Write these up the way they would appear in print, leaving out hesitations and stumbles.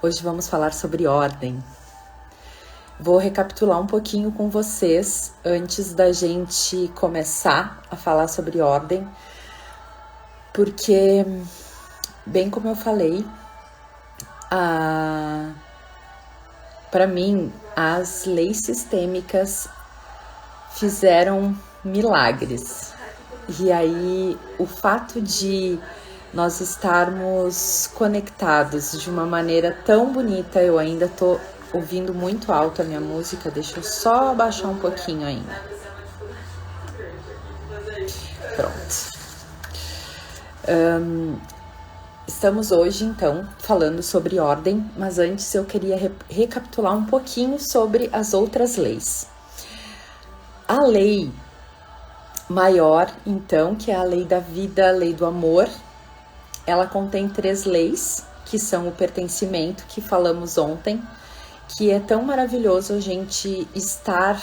Hoje vamos falar sobre ordem. Vou recapitular um pouquinho com vocês antes da gente começar a falar sobre ordem, porque, bem como eu falei, para mim, as leis sistêmicas fizeram milagres. E aí, o fato de nós estarmos conectados de uma maneira tão bonita, eu ainda tô ouvindo muito alto a minha música, deixa eu só abaixar um pouquinho ainda. Pronto. Estamos hoje, então, falando sobre ordem, mas antes eu queria recapitular um pouquinho sobre as outras leis. A lei maior, então, que é a lei da vida, a lei do amor, ela contém 3 leis, que são o pertencimento, que falamos ontem, que é tão maravilhoso a gente estar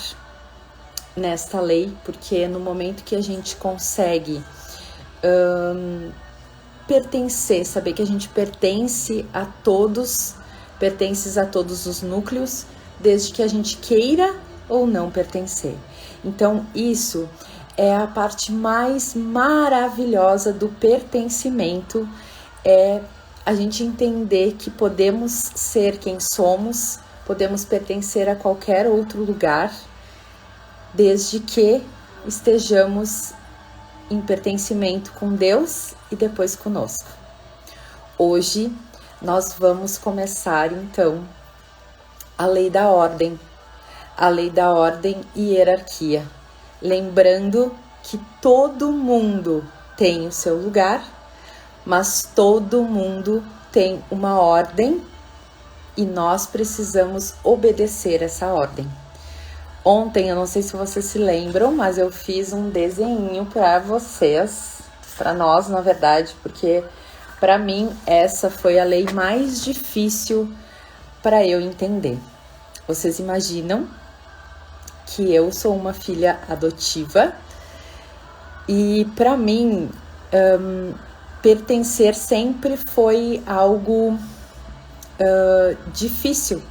nesta lei, porque no momento que a gente consegue pertencer, saber que a gente pertences a todos os núcleos, desde que a gente queira ou não pertencer. Então, isso é a parte mais maravilhosa do pertencimento, é a gente entender que podemos ser quem somos, podemos pertencer a qualquer outro lugar, desde que estejamos em pertencimento com Deus e depois conosco. Hoje nós vamos começar então a lei da ordem e hierarquia. Lembrando que todo mundo tem o seu lugar, mas todo mundo tem uma ordem e nós precisamos obedecer essa ordem. Ontem, eu não sei se vocês se lembram, mas eu fiz um desenho para vocês, para nós, na verdade, porque para mim essa foi a lei mais difícil para eu entender. Vocês imaginam que eu sou uma filha adotiva e para mim pertencer sempre foi algo difícil,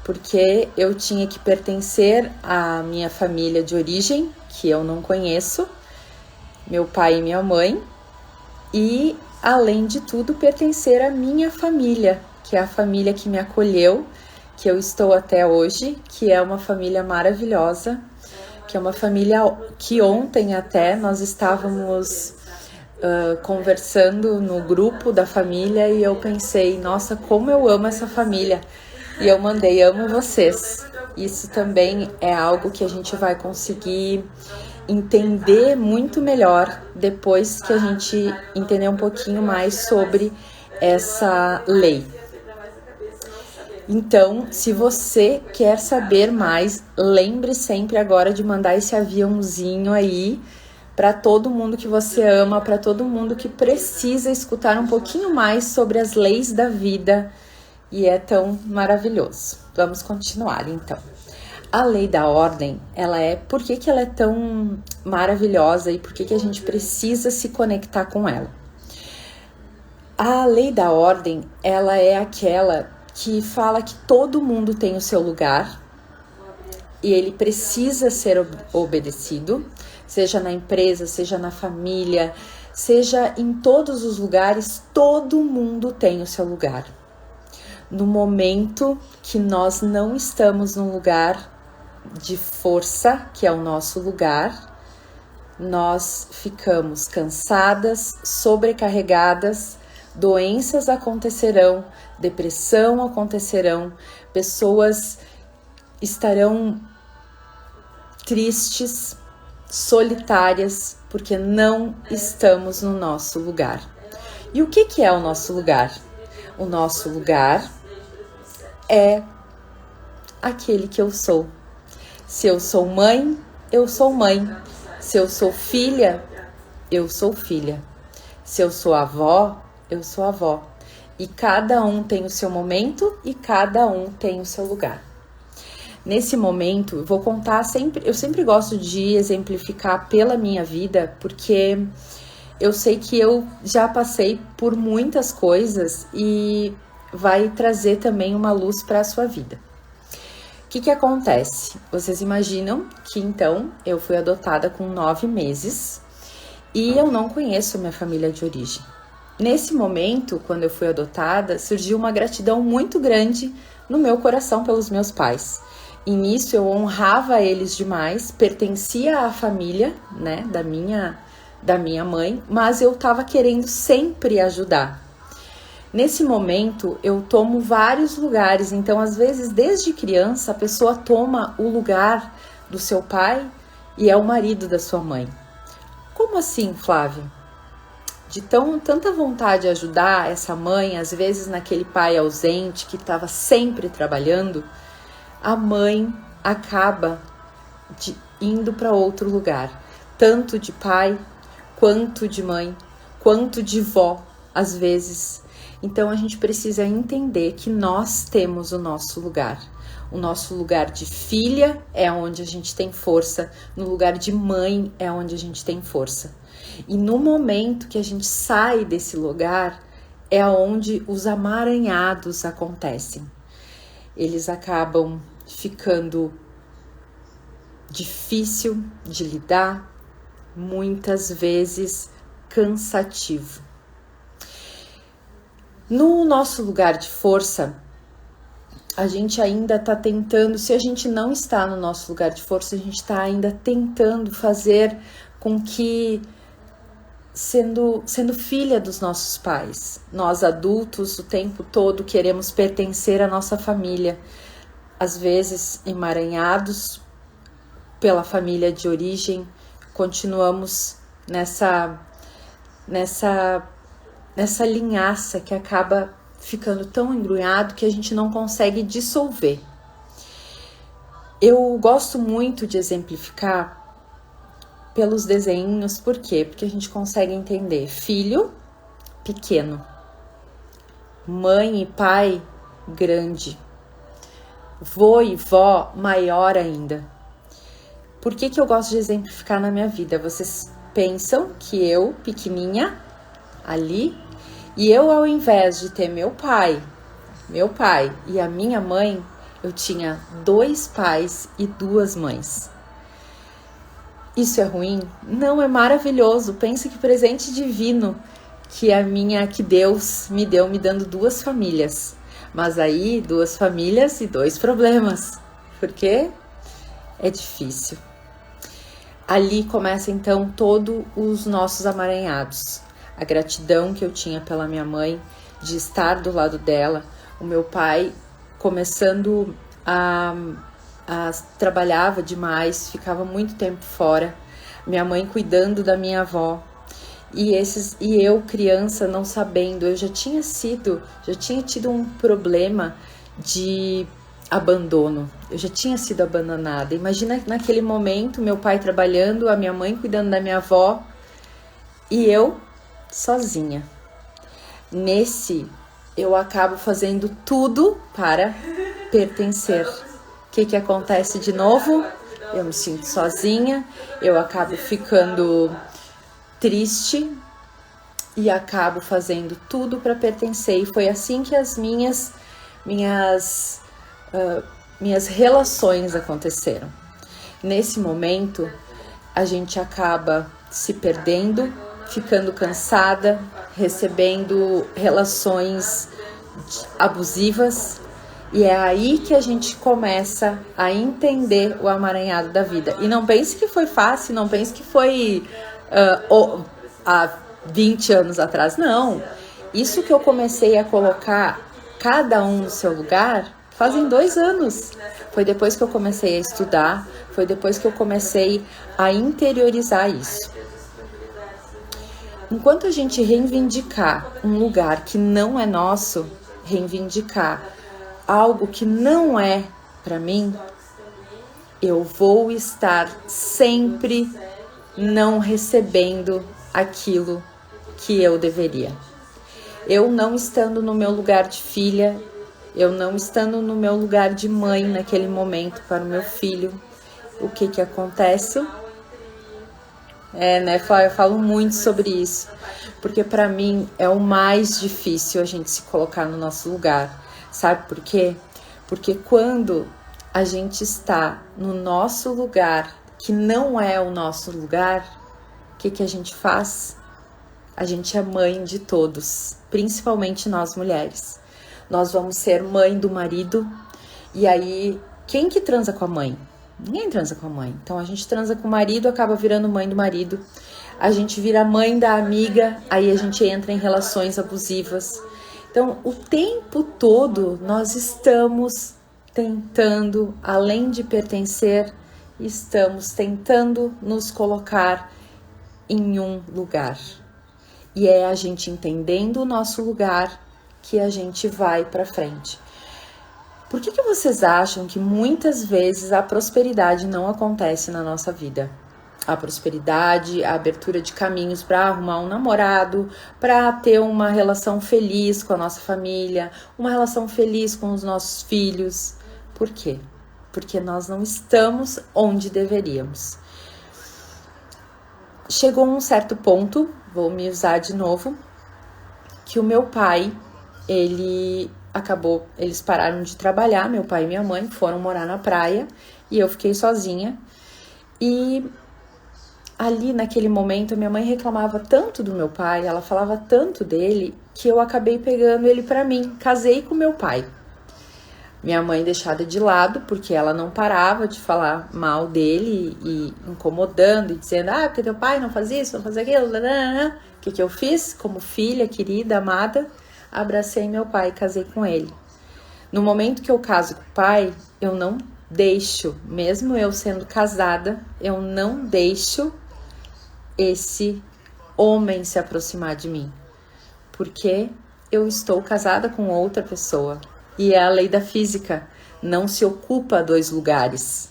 porque eu tinha que pertencer à minha família de origem, que eu não conheço, meu pai e minha mãe, e além de tudo pertencer à minha família, que é a família que me acolheu, que eu estou até hoje, que é uma família maravilhosa, que é uma família que ontem até nós estávamos conversando no grupo da família e eu pensei, nossa, como eu amo essa família, e eu mandei, amo vocês. Isso também é algo que a gente vai conseguir entender muito melhor depois que a gente entender um pouquinho mais sobre essa lei. Então, se você quer saber mais, lembre sempre agora de mandar esse aviãozinho aí para todo mundo que você ama, para todo mundo que precisa escutar um pouquinho mais sobre as leis da vida, e é tão maravilhoso. Vamos continuar, então. A lei da ordem, por que ela é tão maravilhosa e por que a gente precisa se conectar com ela? A lei da ordem, ela é aquela que fala que todo mundo tem o seu lugar e ele precisa ser obedecido, seja na empresa, seja na família, seja em todos os lugares, todo mundo tem o seu lugar. No momento que nós não estamos num lugar de força, que é o nosso lugar, nós ficamos cansadas, sobrecarregadas, doenças acontecerão, depressão acontecerão, pessoas estarão tristes, solitárias, porque não estamos no nosso lugar. E o que é o nosso lugar? O nosso lugar é aquele que eu sou. Se eu sou mãe, eu sou mãe. Se eu sou filha, eu sou filha. Se eu sou avó, eu sou avó. E cada um tem o seu momento e cada um tem o seu lugar. Nesse momento, vou contar eu sempre gosto de exemplificar pela minha vida, porque eu sei que eu já passei por muitas coisas e vai trazer também uma luz para a sua vida. O que acontece? Vocês imaginam que então eu fui adotada com 9 meses e eu não conheço minha família de origem. Nesse momento, quando eu fui adotada, surgiu uma gratidão muito grande no meu coração pelos meus pais. E nisso eu honrava eles demais, pertencia à família, né, da minha mãe, mas eu estava querendo sempre ajudar. Nesse momento, eu tomo vários lugares, então às vezes desde criança a pessoa toma o lugar do seu pai e é o marido da sua mãe. Como assim, Flávia? De tanta vontade de ajudar essa mãe, às vezes naquele pai ausente que estava sempre trabalhando, a mãe acaba indo para outro lugar, tanto de pai, quanto de mãe, quanto de vó, às vezes. Então a gente precisa entender que nós temos o nosso lugar. O nosso lugar de filha é onde a gente tem força, no lugar de mãe é onde a gente tem força. E no momento que a gente sai desse lugar, é onde os amaranhados acontecem. Eles acabam ficando difícil de lidar, muitas vezes cansativo. No nosso lugar de força, a gente ainda está tentando, se a gente não está no nosso lugar de força, a gente está ainda tentando fazer com que, sendo filha dos nossos pais, nós adultos o tempo todo queremos pertencer à nossa família, às vezes emaranhados pela família de origem, continuamos nessa linhaça que acaba ficando tão embrulhado que a gente não consegue dissolver. Eu gosto muito de exemplificar pelos desenhos, por quê? Porque a gente consegue entender filho pequeno, mãe e pai grande, vô e vó maior ainda. Por que eu gosto de exemplificar na minha vida? Vocês pensam que eu, pequenininha, ali, e eu, ao invés de ter meu pai e a minha mãe, eu tinha 2 pais e 2 mães. Isso é ruim? Não, é maravilhoso. Pensa que presente divino que Deus me deu, me dando 2 famílias. Mas aí, 2 famílias e 2 problemas. Por quê? É difícil. Ali começa então todos os nossos amaranhados. A gratidão que eu tinha pela minha mãe, de estar do lado dela, o meu pai começando a trabalhava demais, ficava muito tempo fora, minha mãe cuidando da minha avó, e eu criança não sabendo, eu já tinha tido um problema de abandono, eu já tinha sido abandonada. Imagina naquele momento, meu pai trabalhando, a minha mãe cuidando da minha avó e eu sozinha. Eu acabo fazendo tudo para pertencer. O que acontece de novo? Eu me sinto sozinha, eu acabo ficando triste e acabo fazendo tudo para pertencer. E foi assim que as minhas relações aconteceram. Nesse momento, a gente acaba se perdendo, ficando cansada, recebendo relações abusivas, e é aí que a gente começa a entender o amaranhado da vida. E não pense que foi fácil, não pense que foi há 20 anos atrás, não. Isso que eu comecei a colocar cada um no seu lugar fazem 2 anos. Foi depois que eu comecei a estudar, foi depois que eu comecei a interiorizar isso. Enquanto a gente reivindicar um lugar que não é nosso, reivindicar algo que não é para mim, eu vou estar sempre não recebendo aquilo que eu deveria. Eu não estando no meu lugar de filha, eu não estando no meu lugar de mãe naquele momento para o meu filho, o que acontece? né, eu falo muito sobre isso, porque pra mim é o mais difícil a gente se colocar no nosso lugar. Sabe por quê? Porque quando a gente está no nosso lugar, que não é o nosso lugar, o que a gente faz? A gente é mãe de todos, principalmente nós mulheres. Nós vamos ser mãe do marido, e aí, quem que transa com a mãe? Ninguém transa com a mãe. Então a gente transa com o marido, acaba virando mãe do marido. A gente vira mãe da amiga, aí a gente entra em relações abusivas. Então, o tempo todo nós estamos tentando, além de pertencer, estamos tentando nos colocar em um lugar. E é a gente entendendo o nosso lugar que a gente vai para frente. Por que vocês acham que muitas vezes a prosperidade não acontece na nossa vida? A prosperidade, a abertura de caminhos para arrumar um namorado, para ter uma relação feliz com a nossa família, uma relação feliz com os nossos filhos. Por quê? Porque nós não estamos onde deveríamos. Chegou um certo ponto, vou me usar de novo, que o meu pai, eles pararam de trabalhar, meu pai e minha mãe foram morar na praia e eu fiquei sozinha. E ali naquele momento minha mãe reclamava tanto do meu pai, ela falava tanto dele, que eu acabei pegando ele pra mim, casei com meu pai. Minha mãe deixada de lado, porque ela não parava de falar mal dele e incomodando e dizendo, porque teu pai não faz isso, não faz aquilo, o que eu fiz? Como filha querida, amada, abracei meu pai e casei com ele. No momento que eu caso com o pai, eu não deixo, mesmo eu sendo casada, eu não deixo esse homem se aproximar de mim, porque eu estou casada com outra pessoa. E é a lei da física, não se ocupa dois lugares.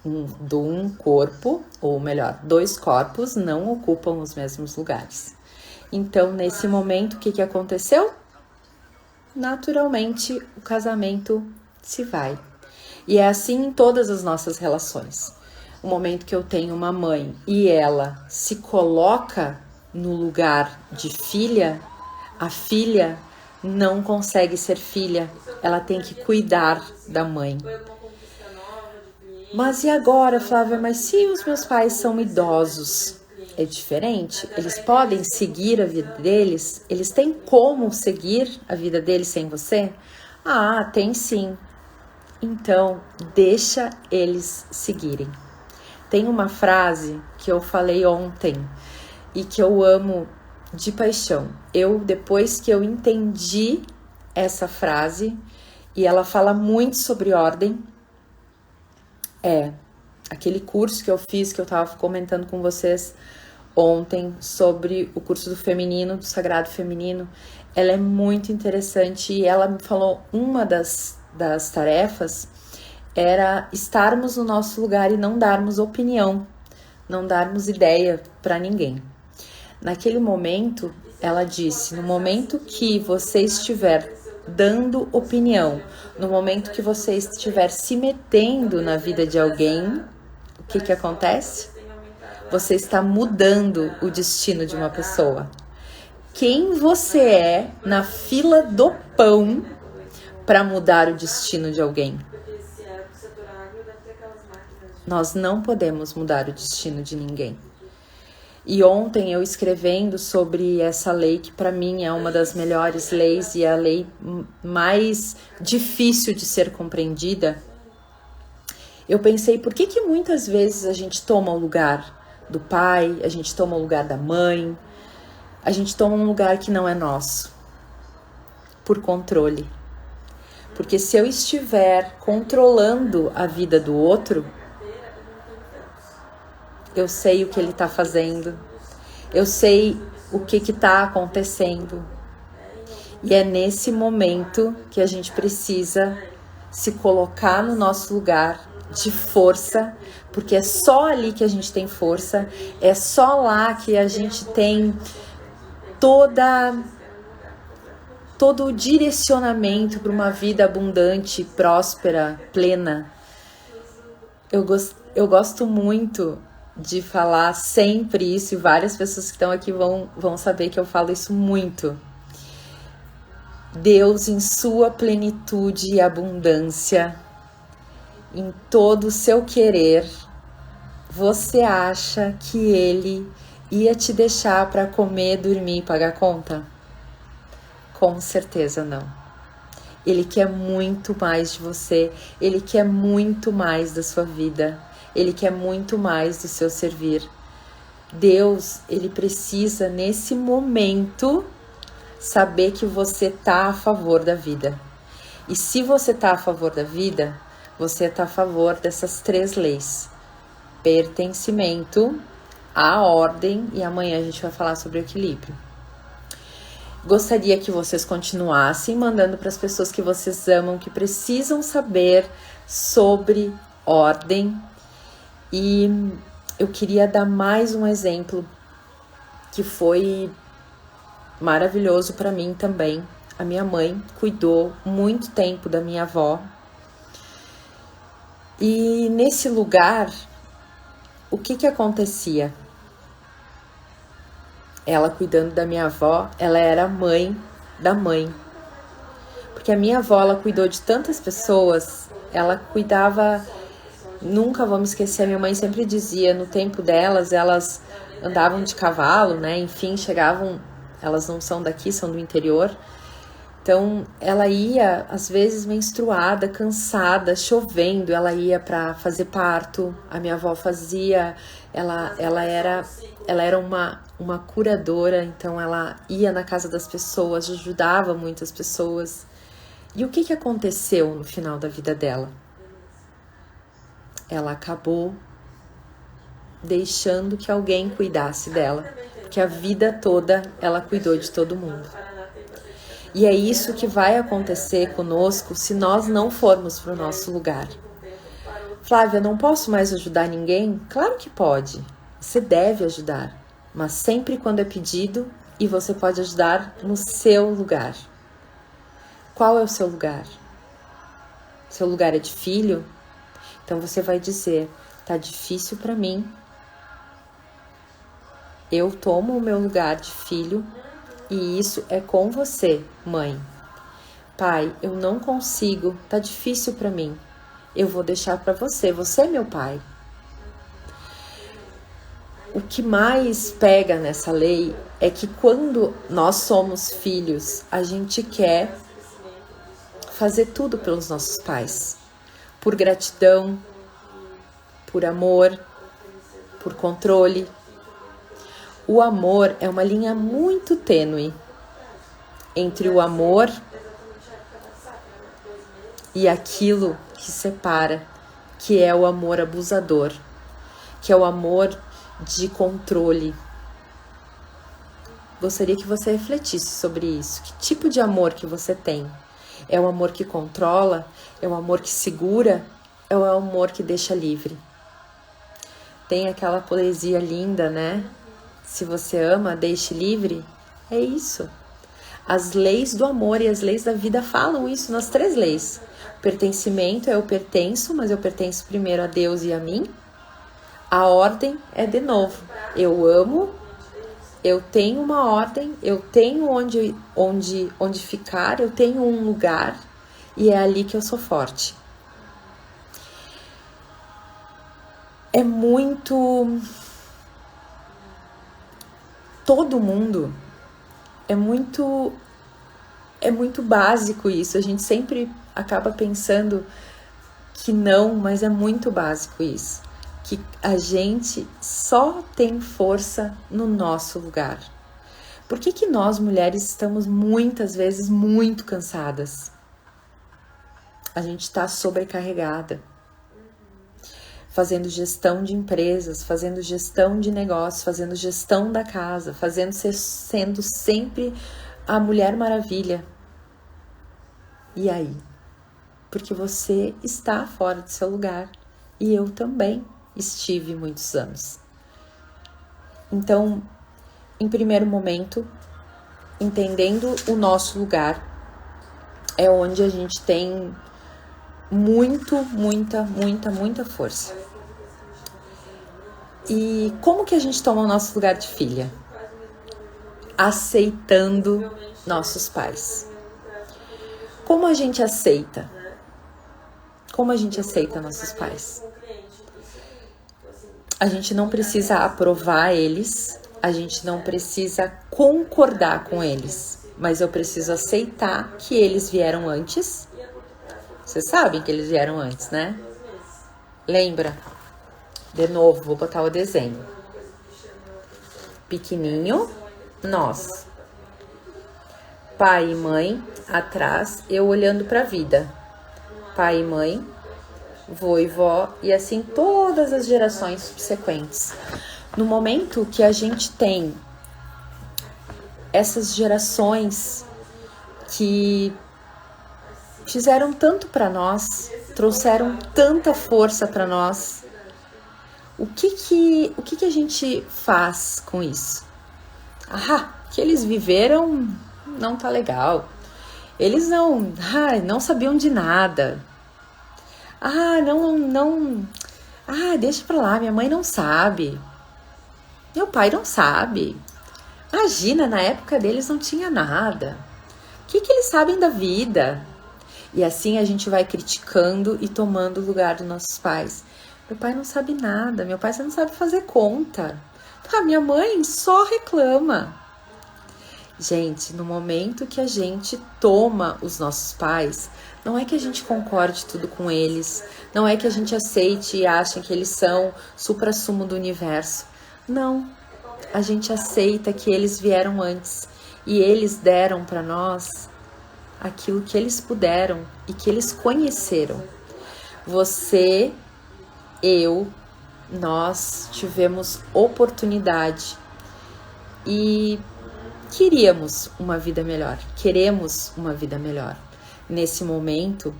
Um corpo, ou melhor, dois corpos não ocupam os mesmos lugares. Então, nesse momento, o que aconteceu? Naturalmente, o casamento se vai. E é assim em todas as nossas relações. O momento que eu tenho uma mãe e ela se coloca no lugar de filha, a filha não consegue ser filha, ela tem que cuidar da mãe. Mas e agora, Flávia? Mas se os meus pais são idosos, é diferente? Eles podem seguir a vida deles? Eles têm como seguir a vida deles sem você? Tem sim. Então, deixa eles seguirem. Tem uma frase que eu falei ontem e que eu amo de paixão. Depois que eu entendi essa frase, e ela fala muito sobre ordem, aquele curso que eu fiz, que eu estava comentando com vocês ontem, sobre o curso do feminino, do sagrado feminino, ela é muito interessante, e ela me falou, uma das tarefas era estarmos no nosso lugar e não darmos opinião, não darmos ideia para ninguém. Naquele momento, ela disse, no momento que você estiver dando opinião, no momento que você estiver se metendo na vida de alguém, o que acontece? Você está mudando o destino de uma pessoa. Quem você é na fila do pão para mudar o destino de alguém? Nós não podemos mudar o destino de ninguém. E ontem eu escrevendo sobre essa lei, que para mim é uma das melhores leis e é a lei mais difícil de ser compreendida, eu pensei, por que muitas vezes a gente toma o lugar do pai, a gente toma o lugar da mãe, a gente toma um lugar que não é nosso? Por controle. Porque se eu estiver controlando a vida do outro, eu sei o que ele está fazendo, eu sei o que está acontecendo. E é nesse momento que a gente precisa se colocar no nosso lugar de força, porque é só ali que a gente tem força, é só lá que a gente tem todo o direcionamento para uma vida abundante, próspera, plena. Eu gosto muito de falar sempre isso, e várias pessoas que estão aqui vão saber que eu falo isso muito. Deus, em sua plenitude e abundância, em todo o seu querer, você acha que Ele ia te deixar para comer, dormir e pagar conta? Com certeza não. Ele quer muito mais de você, Ele quer muito mais da sua vida, Ele quer muito mais do seu servir. Deus, Ele precisa nesse momento saber que você está a favor da vida. E se você está a favor da vida, você está a favor dessas 3 leis: pertencimento, a ordem, e amanhã a gente vai falar sobre o equilíbrio. Gostaria que vocês continuassem mandando para as pessoas que vocês amam, que precisam saber sobre ordem. E eu queria dar mais um exemplo que foi maravilhoso para mim também. A minha mãe cuidou muito tempo da minha avó. E nesse lugar, o que acontecia? Ela cuidando da minha avó, ela era mãe da mãe. Porque a minha avó, ela cuidou de tantas pessoas, ela cuidava... Nunca vou me esquecer, a minha mãe sempre dizia, no tempo delas, elas andavam de cavalo, né? Enfim, chegavam... Elas não são daqui, são do interior. Então, ela ia, às vezes, menstruada, cansada, chovendo, ela ia para fazer parto. A minha avó fazia... Ela era uma curadora, então ela ia na casa das pessoas, ajudava muitas pessoas. E o que aconteceu no final da vida dela? Ela acabou deixando que alguém cuidasse dela, porque a vida toda ela cuidou de todo mundo. E é isso que vai acontecer conosco se nós não formos para o nosso lugar. Flávia, não posso mais ajudar ninguém? Claro que pode, você deve ajudar, mas sempre quando é pedido, e você pode ajudar no seu lugar. Qual é o seu lugar? Seu lugar é de filho? Então você vai dizer, tá difícil para mim, eu tomo o meu lugar de filho, e isso é com você, mãe. Pai, eu não consigo, tá difícil para mim, eu vou deixar para você, você é meu pai. O que mais pega nessa lei é que quando nós somos filhos, a gente quer fazer tudo pelos nossos pais. Por gratidão, por amor, por controle. O amor é uma linha muito tênue entre o amor e aquilo que separa, que é o amor abusador, que é o amor de controle. Gostaria que você refletisse sobre isso. Que tipo de amor que você tem? É o amor que controla? É o amor que segura? É o amor que deixa livre? Tem aquela poesia linda, né? Se você ama, deixe livre. É isso. As leis do amor e as leis da vida falam isso nas 3 leis. Pertencimento é eu pertenço, mas eu pertenço primeiro a Deus e a mim. A ordem é de novo. Eu amo, eu tenho uma ordem, eu tenho onde ficar, eu tenho um lugar e é ali que eu sou forte. É muito... Todo mundo... É muito básico isso. A gente sempre acaba pensando que não, mas é muito básico isso. Que a gente só tem força no nosso lugar. Por que nós, mulheres, estamos muitas vezes muito cansadas? A gente está sobrecarregada. Fazendo gestão de empresas, fazendo gestão de negócios, fazendo gestão da casa, sendo sempre a Mulher Maravilha. E aí? Porque você está fora do seu lugar. E eu também estive muitos anos. Então, em primeiro momento, entendendo o nosso lugar, é onde a gente tem muita força. E como que a gente toma o nosso lugar de filha? Aceitando nossos pais. Como a gente aceita? Como a gente aceita nossos pais? A gente não precisa aprovar eles, a gente não precisa concordar com eles, mas eu preciso aceitar que eles vieram antes. Vocês sabem que eles vieram antes, né? Lembra? De novo, vou botar o desenho. Pequenininho, nós. Pai e mãe, atrás, eu olhando para a vida. Pai e mãe, vô e vó, e assim todas as gerações subsequentes. No momento que a gente tem essas gerações que fizeram tanto para nós, trouxeram tanta força para nós, o que a gente faz com isso? Que eles viveram não tá legal. Eles não sabiam de nada. Deixa pra lá, minha mãe não sabe. Meu pai não sabe. Imagina, na época deles não tinha nada. O que eles sabem da vida? E assim a gente vai criticando e tomando o lugar dos nossos pais. Meu pai não sabe nada, meu pai não sabe fazer conta. Minha mãe só reclama. Gente, no momento que a gente toma os nossos pais, não é que a gente concorde tudo com eles, não é que a gente aceite e ache que eles são suprassumo do universo. Não, a gente aceita que eles vieram antes e eles deram para nós aquilo que eles puderam e que eles conheceram. Você, eu, nós tivemos oportunidade e queremos uma vida melhor. Nesse momento,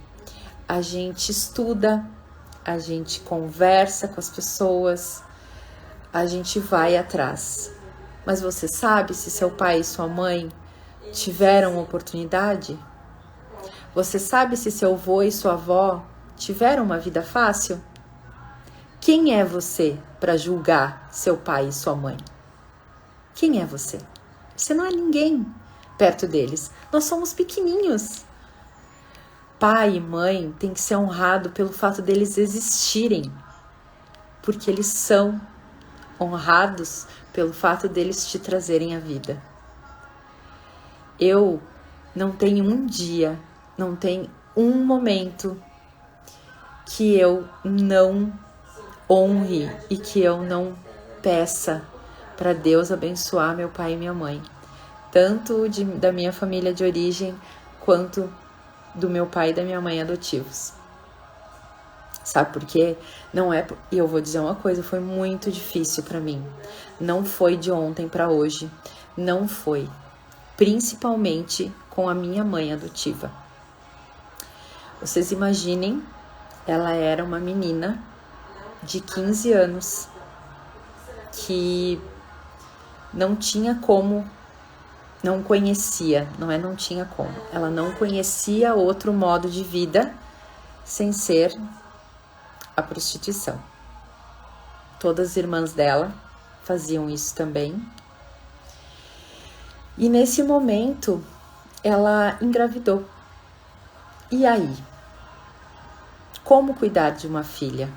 a gente estuda, a gente conversa com as pessoas, a gente vai atrás. Mas você sabe se seu pai e sua mãe tiveram oportunidade? Você sabe se seu avô e sua avó tiveram uma vida fácil? Quem é você para julgar seu pai e sua mãe? Quem é você? Você não é ninguém perto deles. Nós somos pequeninhos. Pai e mãe têm que ser honrado pelo fato deles existirem, porque eles são honrados pelo fato deles te trazerem a vida. Eu não tenho um dia, não tem um momento que eu não honre e que eu não peça para Deus abençoar meu pai e minha mãe, tanto da minha família de origem quanto do meu pai e da minha mãe adotivos. Sabe por quê? E eu vou dizer uma coisa, foi muito difícil para mim. Não foi de ontem para hoje, não foi. Principalmente com a minha mãe adotiva. Vocês imaginem, ela era uma menina de 15 anos que não tinha como, não conhecia, não tinha como. Ela não conhecia outro modo de vida sem ser a prostituição. Todas as irmãs dela faziam isso também. E nesse momento, ela engravidou. E aí? Como cuidar de uma filha?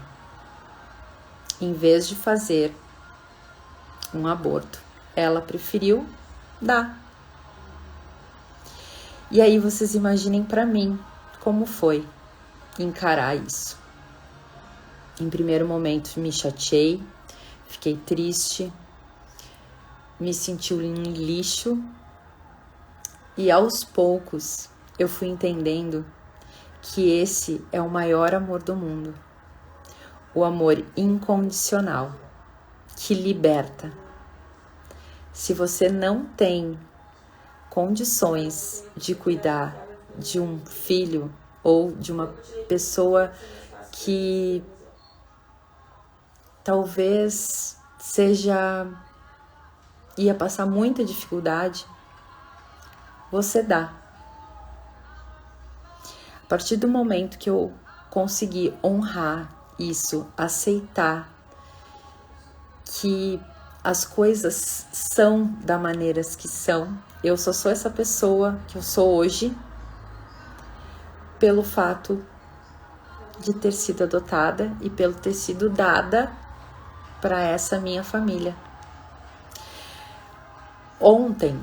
Em vez de fazer um aborto, ela preferiu dar. E aí vocês imaginem para mim como foi encarar isso. Em primeiro momento me chateei, fiquei triste, me senti um lixo e aos poucos eu fui entendendo que esse é o maior amor do mundo, o amor incondicional, que liberta. Se você não tem condições de cuidar de um filho ou de uma pessoa que talvez ia passar muita dificuldade, você dá. A partir do momento que eu consegui honrar isso, aceitar que as coisas são da maneira que são. Eu só sou essa pessoa que eu sou hoje pelo fato de ter sido adotada e pelo ter sido dada para essa minha família. Ontem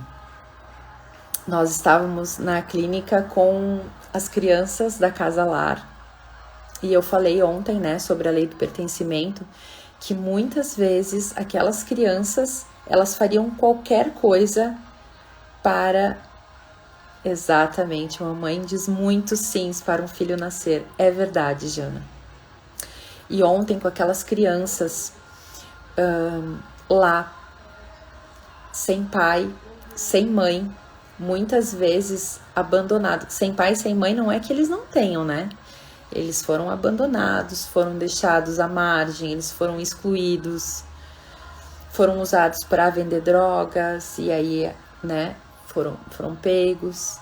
nós estávamos na clínica com as crianças da Casa Lar e eu falei ontem, né, sobre a lei do pertencimento, que muitas vezes aquelas crianças, elas fariam qualquer coisa para... Exatamente, mamãe diz muitos sims para um filho nascer. É verdade, Jana. E ontem com aquelas crianças lá, sem pai, sem mãe, muitas vezes abandonados. Sem pai e sem mãe não é que eles não tenham, né? Eles foram abandonados, foram deixados à margem, eles foram excluídos, foram usados para vender drogas e aí, né, foram pegos.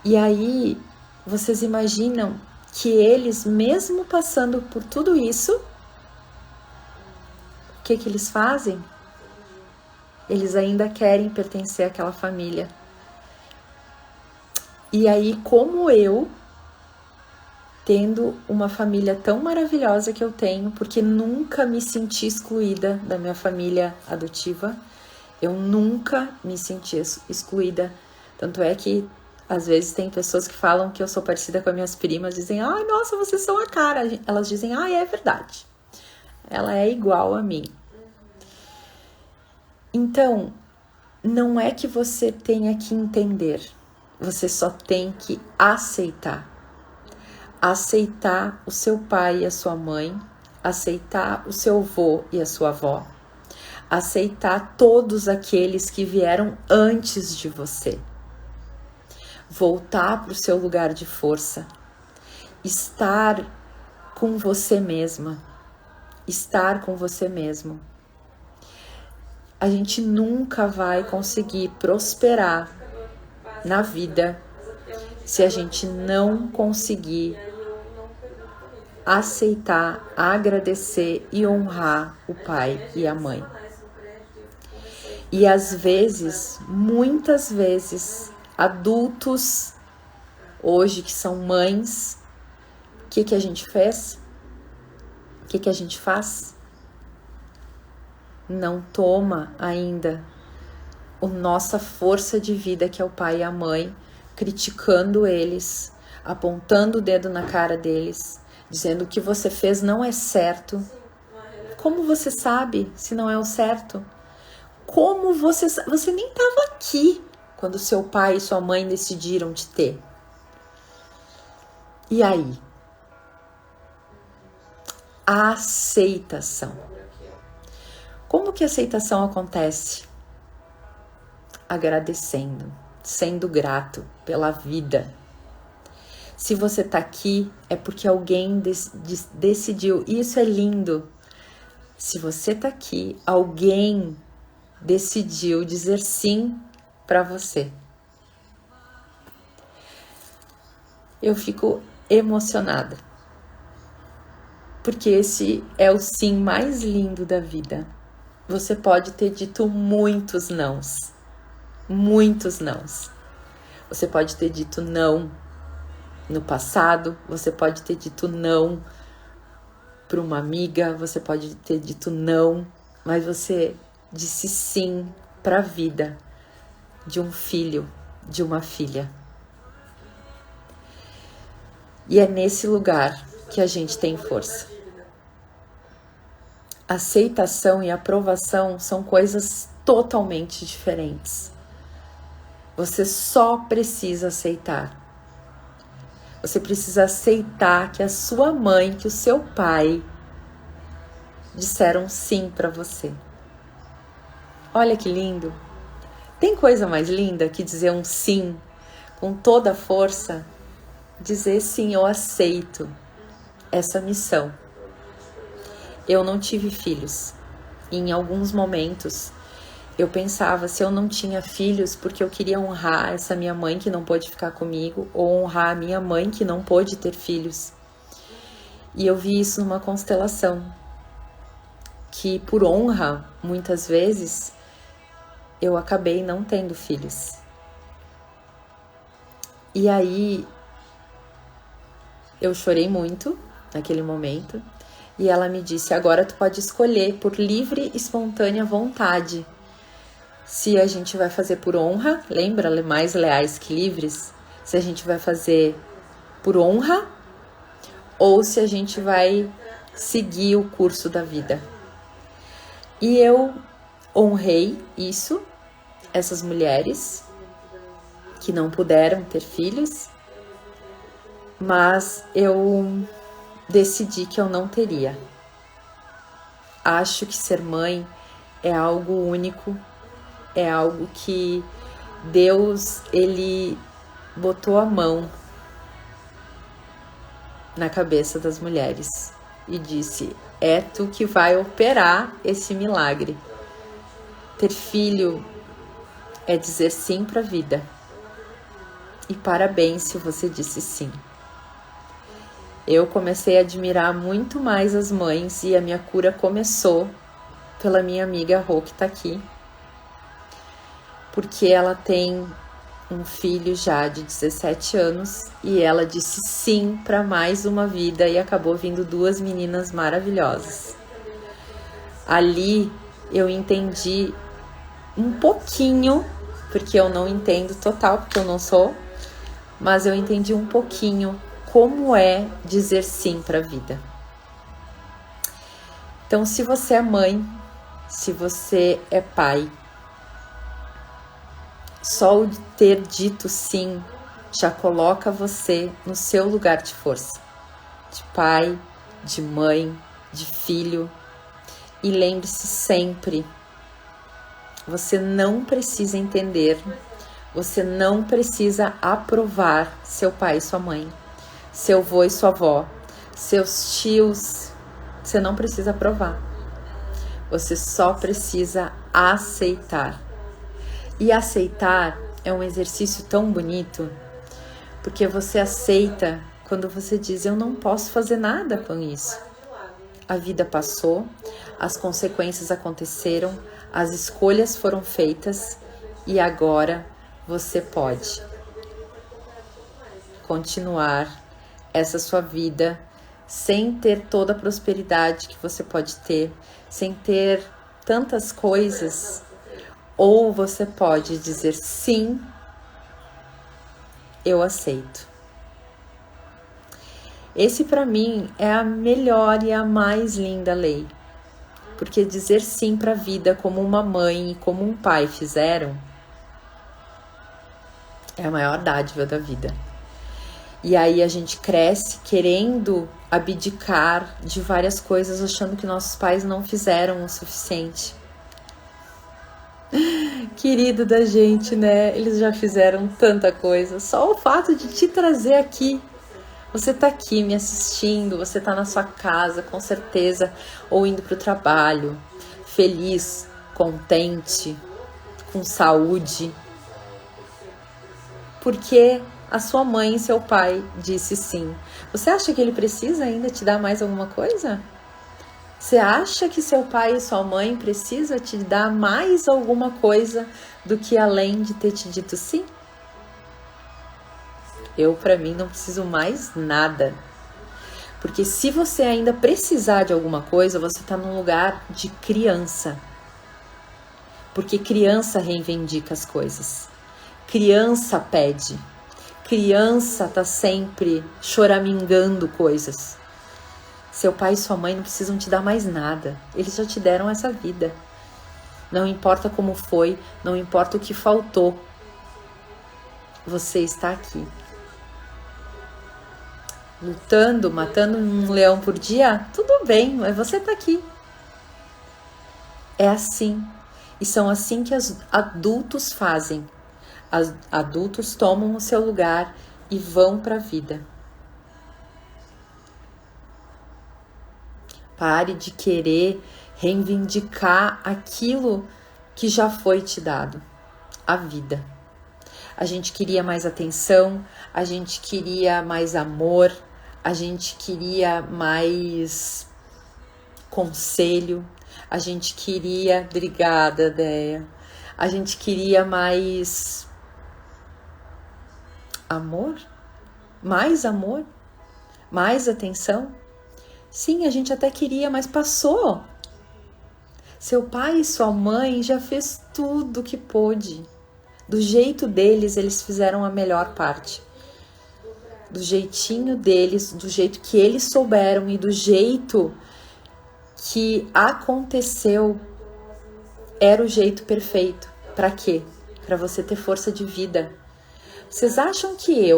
E aí, vocês imaginam que eles, mesmo passando por tudo isso, o que eles fazem? Eles ainda querem pertencer àquela família. E aí, como eu, tendo uma família tão maravilhosa que eu tenho, porque nunca me senti excluída da minha família adotiva, eu nunca me senti excluída. Tanto é que, às vezes, tem pessoas que falam que eu sou parecida com as minhas primas, dizem, ai, nossa, vocês são a cara. Elas dizem, ai, é verdade. Ela é igual a mim. Então, não é que você tenha que entender, você só tem que aceitar. Aceitar o seu pai e a sua mãe, aceitar o seu avô e a sua avó, aceitar todos aqueles que vieram antes de você. Voltar para o seu lugar de força, estar com você mesma, estar com você mesmo. A gente nunca vai conseguir prosperar na vida se a gente não conseguir aceitar, agradecer e honrar o pai e a mãe. E às vezes, muitas vezes, adultos hoje que são mães, o que a gente fez? O que a gente faz? Não toma ainda a nossa força de vida, que é o pai e a mãe, criticando eles, apontando o dedo na cara deles, dizendo o que você fez não é certo. Como você sabe se não é o certo? Como você nem estava aqui quando seu pai e sua mãe decidiram te ter. E aí? A aceitação. Como que a aceitação acontece? Agradecendo, sendo grato pela vida. Se você tá aqui, é porque alguém decidiu. E isso é lindo. Se você tá aqui, alguém decidiu dizer sim para você. Eu fico emocionada. Porque esse é o sim mais lindo da vida. Você pode ter dito muitos nãos. Muitos nãos. Você pode ter dito não no passado, você pode ter dito não para uma amiga, você pode ter dito não, mas você disse sim para a vida de um filho, de uma filha. E é nesse lugar que a gente tem força. Aceitação e aprovação são coisas totalmente diferentes. Você só precisa aceitar. Você precisa aceitar que a sua mãe, que o seu pai disseram sim para você. Olha que lindo. Tem coisa mais linda que dizer um sim com toda a força? Dizer sim, eu aceito essa missão. Eu não tive filhos. E em alguns momentos eu pensava se eu não tinha filhos porque eu queria honrar essa minha mãe que não pôde ficar comigo, ou honrar a minha mãe que não pôde ter filhos. E eu vi isso numa constelação, que por honra, muitas vezes, eu acabei não tendo filhos. E aí, eu chorei muito naquele momento, e ela me disse, agora tu pode escolher por livre e espontânea vontade, se a gente vai fazer por honra, lembra, mais leais que livres, se a gente vai fazer por honra, ou se a gente vai seguir o curso da vida. E eu honrei isso, essas mulheres que não puderam ter filhos, mas eu decidi que eu não teria. Acho que ser mãe é algo único, é algo que Deus, ele botou a mão na cabeça das mulheres e disse, é tu que vai operar esse milagre. Ter filho é dizer sim para a vida. E parabéns se você disse sim. Eu comecei a admirar muito mais as mães e a minha cura começou pela minha amiga Rô, que tá aqui. Porque ela tem um filho já de 17 anos e ela disse sim para mais uma vida e acabou vindo 2 meninas maravilhosas. Ali eu entendi um pouquinho, porque eu não entendo total, porque eu não sou, mas eu entendi um pouquinho como é dizer sim para a vida. Então, se você é mãe, se você é pai, só o ter dito sim já coloca você no seu lugar de força, de pai, de mãe, de filho. E lembre-se sempre, você não precisa entender, você não precisa aprovar seu pai e sua mãe, seu avô e sua avó, seus tios, você não precisa aprovar. Você só precisa aceitar. E aceitar é um exercício tão bonito, porque você aceita quando você diz, eu não posso fazer nada com isso. A vida passou, as consequências aconteceram, as escolhas foram feitas e agora você pode continuar essa sua vida sem ter toda a prosperidade que você pode ter, sem ter tantas coisas. Ou você pode dizer sim, eu aceito. Esse para mim é a melhor e a mais linda lei. Porque dizer sim para a vida como uma mãe e como um pai fizeram é a maior dádiva da vida. E aí a gente cresce querendo abdicar de várias coisas, achando que nossos pais não fizeram o suficiente. Querido da gente, né? Eles já fizeram tanta coisa. Só o fato de te trazer aqui. Você tá aqui me assistindo, você tá na sua casa, com certeza, ou indo pro trabalho, feliz, contente, com saúde. Porque a sua mãe e seu pai disse sim. Você acha que ele precisa ainda te dar mais alguma coisa? Você acha que seu pai e sua mãe precisam te dar mais alguma coisa do que além de ter te dito sim? Eu, para mim, não preciso mais nada. Porque se você ainda precisar de alguma coisa, você está num lugar de criança. Porque criança reivindica as coisas. Criança pede. Criança tá sempre choramingando coisas. Seu pai e sua mãe não precisam te dar mais nada. Eles já te deram essa vida. Não importa como foi, não importa o que faltou. Você está aqui. Lutando, matando um leão por dia? Tudo bem, mas você está aqui. É assim. E são assim que os adultos fazem. Os adultos tomam o seu lugar e vão para a vida. Pare de querer reivindicar aquilo que já foi te dado, a vida. A gente queria mais atenção, a gente queria mais amor, a gente queria mais conselho, A gente queria, obrigada, Déia. A gente queria mais amor? Mais amor? Mais atenção? Sim, a gente até queria, mas passou. Seu pai e sua mãe já fez tudo o que pôde. Do jeito deles, eles fizeram a melhor parte. Do jeitinho deles, do jeito que eles souberam e do jeito que aconteceu, era o jeito perfeito. Para quê? Para você ter força de vida. Vocês acham que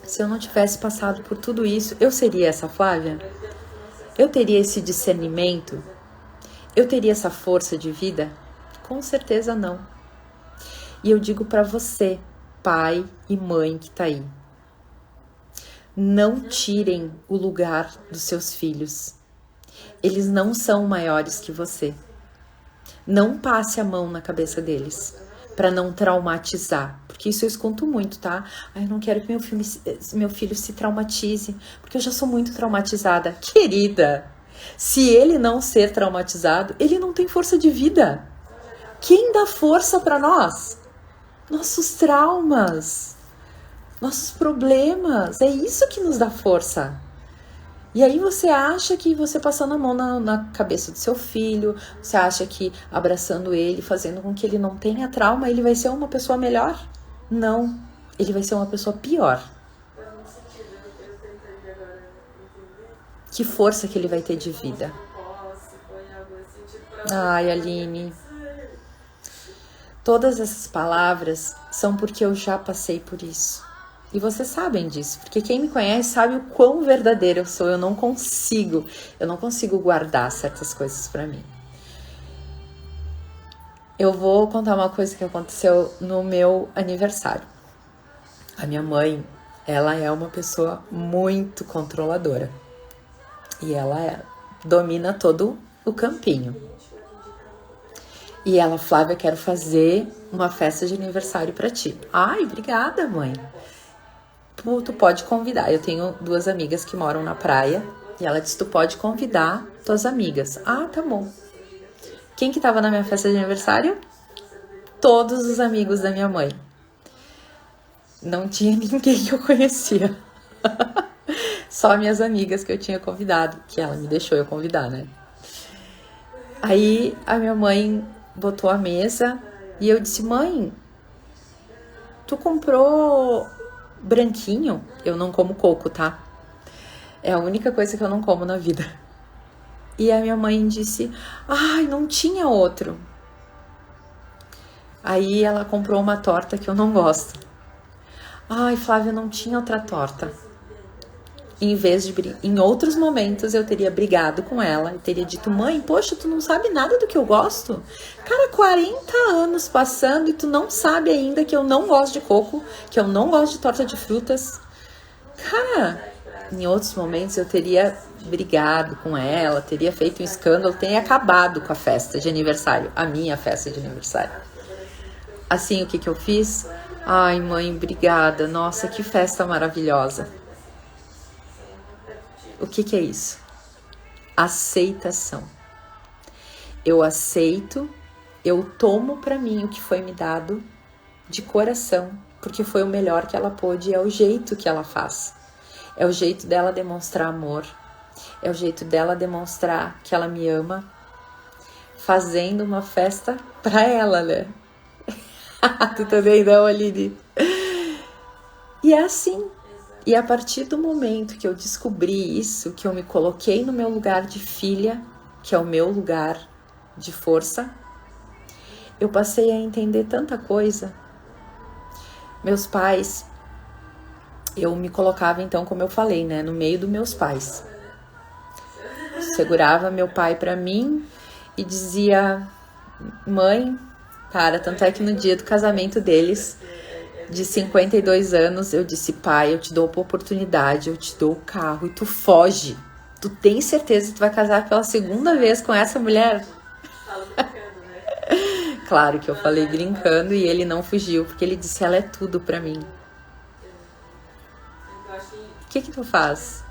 se eu não tivesse passado por tudo isso, eu seria essa Flávia? Eu teria esse discernimento? Eu teria essa força de vida? Com certeza não. E eu digo para você, pai e mãe que tá aí, não tirem o lugar dos seus filhos. Eles não são maiores que você. Não passe a mão na cabeça deles para não traumatizar. Porque isso eu escuto muito, tá? Ai, eu não quero que meu filho se traumatize, porque eu já sou muito traumatizada. Querida, se ele não ser traumatizado, ele não tem força de vida. Quem dá força para nós? Nossos traumas, nossos problemas. É isso que nos dá força. E aí você acha que você passando a mão na cabeça do seu filho, você acha que abraçando ele, fazendo com que ele não tenha trauma, ele vai ser uma pessoa melhor? Não, ele vai ser uma pessoa pior. Que força que ele vai ter de vida. Ai, Aline, todas essas palavras são porque eu já passei por isso. E vocês sabem disso, porque quem me conhece sabe o quão verdadeira eu sou. Eu não consigo guardar certas coisas pra mim. Eu vou contar uma coisa que aconteceu no meu aniversário. A minha mãe, ela é uma pessoa muito controladora. E ela domina todo o campinho. E ela, Flávia, quero fazer uma festa de aniversário pra ti. Ai, obrigada, mãe. Tu pode convidar. Eu tenho 2 amigas que moram na praia. E ela disse, tu pode convidar tuas amigas. Ah, tá bom. Quem que tava na minha festa de aniversário? Todos os amigos da minha mãe. Não tinha ninguém que eu conhecia. Só minhas amigas que eu tinha convidado. Que ela me deixou eu convidar, né? Aí a minha mãe botou a mesa. E eu disse, mãe, tu comprou branquinho? Eu não como coco, tá? É a única coisa que eu não como na vida. E a minha mãe disse, ai, não tinha outro. Aí ela comprou uma torta que eu não gosto. Ai, Flávia, não tinha outra torta. Em outros momentos eu teria brigado com ela e teria dito, mãe, poxa, tu não sabe nada do que eu gosto? Cara, 40 anos passando e tu não sabe ainda que eu não gosto de coco, que eu não gosto de torta de frutas. Cara, em outros momentos eu teria brigado com ela, teria feito um escândalo, teria acabado com a festa de aniversário, a minha festa de aniversário. Assim, o que eu fiz? Ai, mãe, obrigada. Nossa, que festa maravilhosa. O que é isso? Aceitação. Eu aceito, eu tomo pra mim o que foi me dado de coração, porque foi o melhor que ela pôde, é o jeito que ela faz. É o jeito dela demonstrar amor, é o jeito dela demonstrar que ela me ama, fazendo uma festa pra ela, né? Tu também não, Aline? E é assim. E a partir do momento que eu descobri isso, que eu me coloquei no meu lugar de filha, que é o meu lugar de força, eu passei a entender tanta coisa. Meus pais, eu me colocava então, como eu falei, né, no meio dos meus pais. Segurava meu pai pra mim e dizia, mãe, para, tanto é que no dia do casamento deles, de 52 anos, eu disse, pai, eu te dou a oportunidade, eu te dou o carro e tu foge. Tu tem certeza que tu vai casar pela 2ª vez com essa mulher? Claro que eu falei brincando e ele não fugiu, porque ele disse, ela é tudo pra mim. O que tu faz?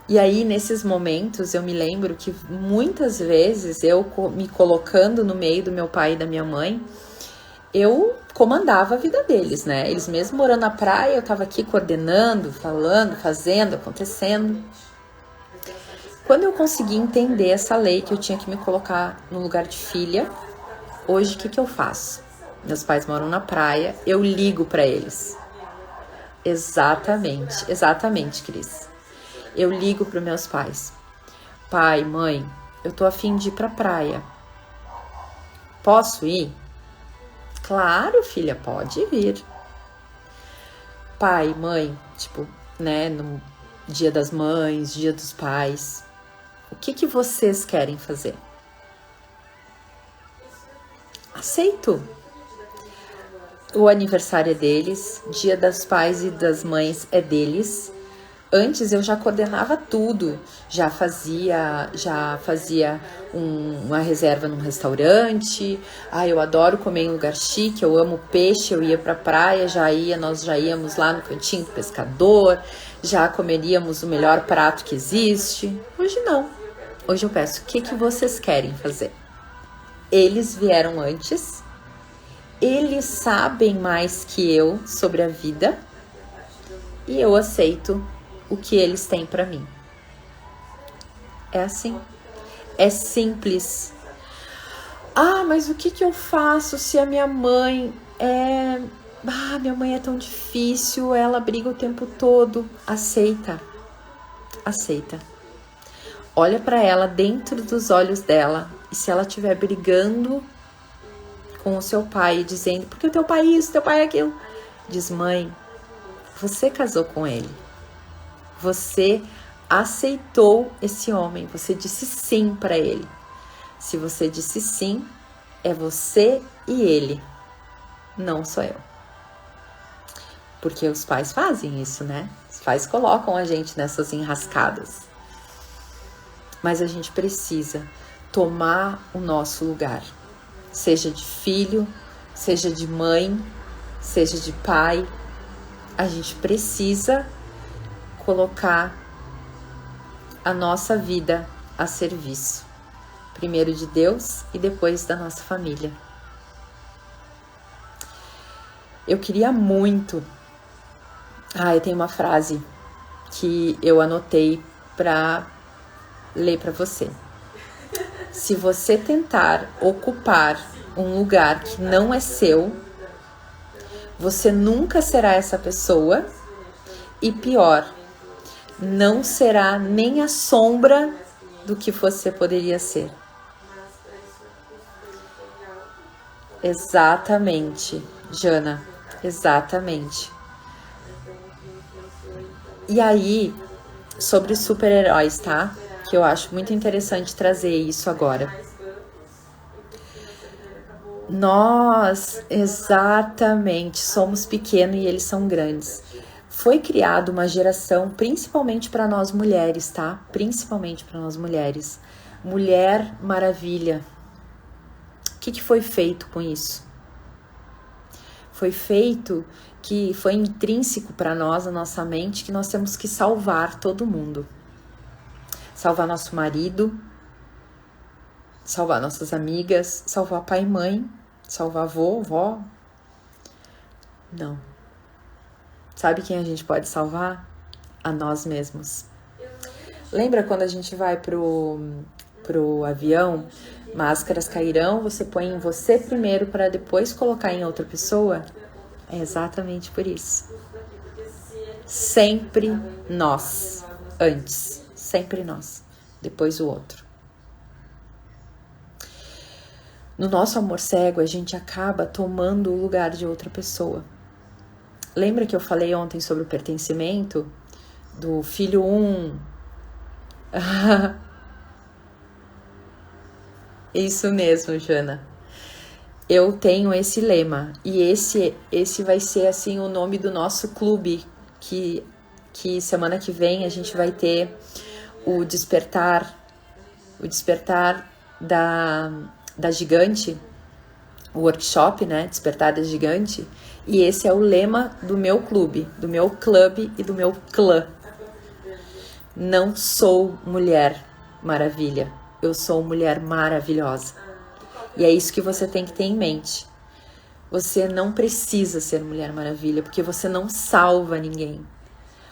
E aí, nesses momentos, eu me lembro que muitas vezes eu me colocando no meio do meu pai e da minha mãe, eu comandava a vida deles, né? Eles mesmo morando na praia, eu tava aqui coordenando, falando, fazendo, acontecendo. Quando eu consegui entender essa lei que eu tinha que me colocar no lugar de filha, hoje o que eu faço? Meus pais moram na praia, eu ligo pra eles. Exatamente, Cris. Eu ligo para meus pais. Pai, mãe, eu tô a fim de ir pra praia. Posso ir? Claro, filha, pode vir. Pai, mãe, tipo, né, no Dia das Mães, Dia dos Pais. O que vocês querem fazer? Aceito. O aniversário é deles, Dia dos Pais e das Mães é deles. Antes eu já coordenava tudo, já fazia uma reserva num restaurante. Eu adoro comer em lugar chique, eu amo peixe, eu ia pra praia, nós já íamos lá no cantinho do pescador, já comeríamos o melhor prato que existe. Hoje não. Hoje eu peço, o que vocês querem fazer? Eles vieram antes, eles sabem mais que eu sobre a vida e eu aceito o que eles têm para mim. É assim. É simples. Mas o que eu faço se a minha mãe é... minha mãe é tão difícil, ela briga o tempo todo. Aceita. Olha para ela dentro dos olhos dela e se ela estiver brigando com o seu pai, dizendo, porque o teu pai é isso, teu pai é aquilo. Diz, mãe, você casou com ele. Você aceitou esse homem, você disse sim para ele. Se você disse sim, é você e ele, não sou eu. Porque os pais fazem isso, né? Os pais colocam a gente nessas enrascadas. Mas a gente precisa tomar o nosso lugar. Seja de filho, seja de mãe, seja de pai. A gente precisa colocar a nossa vida a serviço, primeiro de Deus e depois da nossa família. Eu queria muito... eu tenho uma frase que eu anotei para ler para você. Se você tentar ocupar um lugar que não é seu, você nunca será essa pessoa e pior, não será nem a sombra do que você poderia ser. Exatamente, Jana, exatamente. E aí, sobre super-heróis, tá? Que eu acho muito interessante trazer isso agora. Nós, exatamente, somos pequenos e eles são grandes. Foi criada uma geração, principalmente para nós mulheres, tá? Principalmente para nós mulheres. Mulher Maravilha. O que foi feito com isso? Foi feito que foi intrínseco para nós, a nossa mente, que nós temos que salvar todo mundo. Salvar nosso marido, salvar nossas amigas, salvar pai e mãe, salvar avô, vó. Não. Sabe quem a gente pode salvar? A nós mesmos. Lembra quando a gente vai pro avião, máscaras cairão, você põe em você primeiro para depois colocar em outra pessoa? É exatamente por isso. Sempre nós, antes. Sempre nós, depois o outro. No nosso amor cego, a gente acaba tomando o lugar de outra pessoa. Lembra que eu falei ontem sobre o pertencimento? Do filho 1. Isso mesmo, Jana. Eu tenho esse lema. E esse vai ser assim o nome do nosso clube. Que semana que vem a gente vai ter o despertar da gigante, o workshop, né? Despertar da gigante. E esse é o lema do meu clube e do meu clã. Não sou mulher maravilha, eu sou mulher maravilhosa. E é isso que você tem que ter em mente. Você não precisa ser mulher maravilha, porque você não salva ninguém.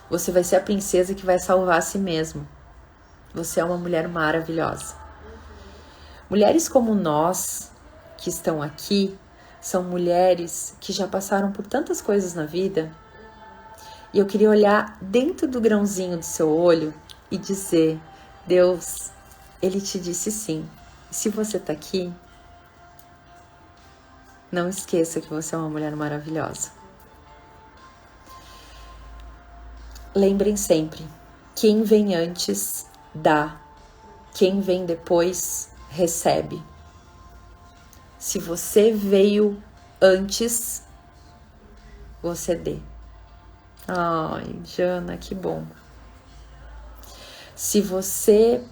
Você vai ser a princesa que vai salvar a si mesmo. Você é uma mulher maravilhosa. Mulheres como nós, que estão aqui, são mulheres que já passaram por tantas coisas na vida. E eu queria olhar dentro do grãozinho do seu olho e dizer: Deus, Ele te disse sim. Se você tá aqui, não esqueça que você é uma mulher maravilhosa. Lembrem sempre, quem vem antes dá, quem vem depois recebe. Se você veio antes, você dê. Ai, Jana, que bom. Se você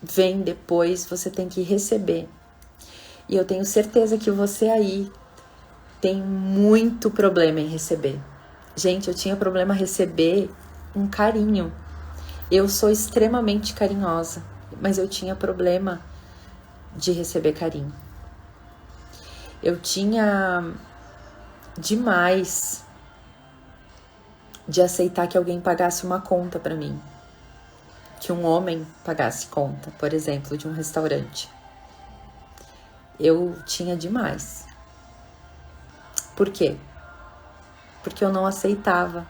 vem depois, você tem que receber. E eu tenho certeza que você aí tem muito problema em receber. Gente, eu tinha problema em receber um carinho. Eu sou extremamente carinhosa, mas eu tinha problema de receber carinho. Eu tinha demais de aceitar que alguém pagasse uma conta pra mim. Que um homem pagasse conta, por exemplo, de um restaurante. Eu tinha demais. Por quê? Porque eu não aceitava.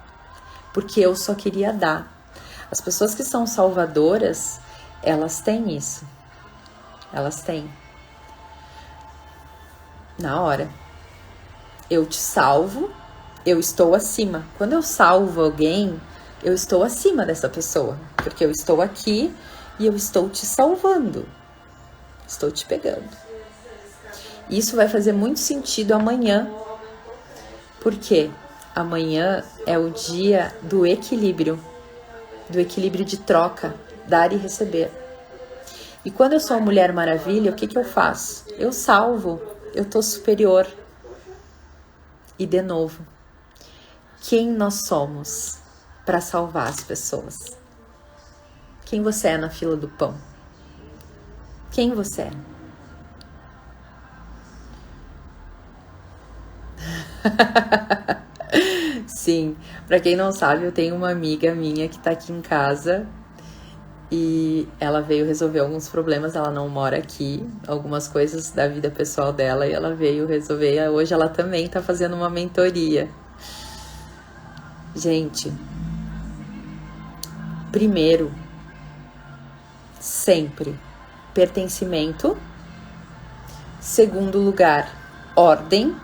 Porque eu só queria dar. As pessoas que são salvadoras, elas têm isso. Elas têm. Na hora. Eu te salvo, eu estou acima. Quando eu salvo alguém, eu estou acima dessa pessoa. Porque eu estou aqui e eu estou te salvando. Estou te pegando. Isso vai fazer muito sentido amanhã. Por quê? Amanhã é o dia do equilíbrio de troca, dar e receber. E quando eu sou uma Mulher Maravilha, o que eu faço? Eu salvo, eu tô superior. E de novo, quem nós somos para salvar as pessoas? Quem você é na fila do pão? Quem você é? Sim, pra quem não sabe, eu tenho uma amiga minha que tá aqui em casa e ela veio resolver alguns problemas. Ela não mora aqui, algumas coisas da vida pessoal dela, e ela veio resolver. E hoje ela também tá fazendo uma mentoria. Gente, primeiro, sempre, pertencimento. Segundo lugar, ordem,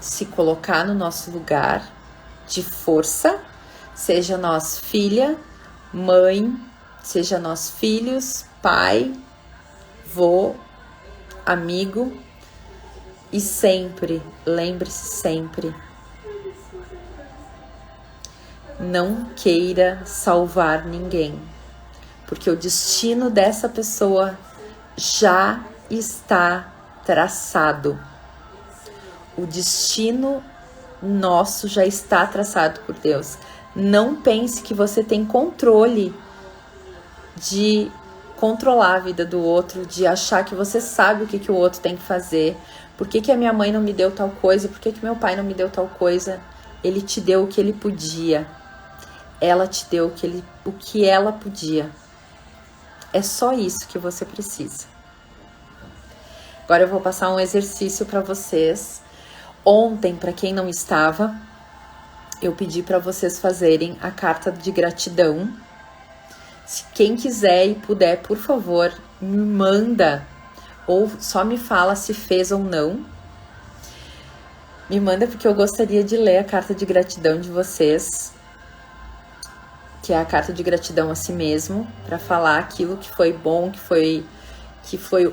se colocar no nosso lugar de força, seja nós filha, mãe, seja nós filhos, pai, vô, amigo. E sempre, lembre-se sempre, não queira salvar ninguém, porque o destino dessa pessoa já está traçado. O destino nosso já está traçado por Deus. Não pense que você tem controle de controlar a vida do outro, de achar que você sabe o que o outro tem que fazer. Por que a minha mãe não me deu tal coisa? Por que meu pai não me deu tal coisa? Ele te deu o que ele podia. Ela te deu o que ela podia. É só isso que você precisa. Agora eu vou passar um exercício para vocês. Ontem, para quem não estava, eu pedi para vocês fazerem a carta de gratidão. Se quem quiser e puder, por favor, me manda, ou só me fala se fez ou não. Me manda, porque eu gostaria de ler a carta de gratidão de vocês, que é a carta de gratidão a si mesmo, para falar aquilo que foi bom, que foi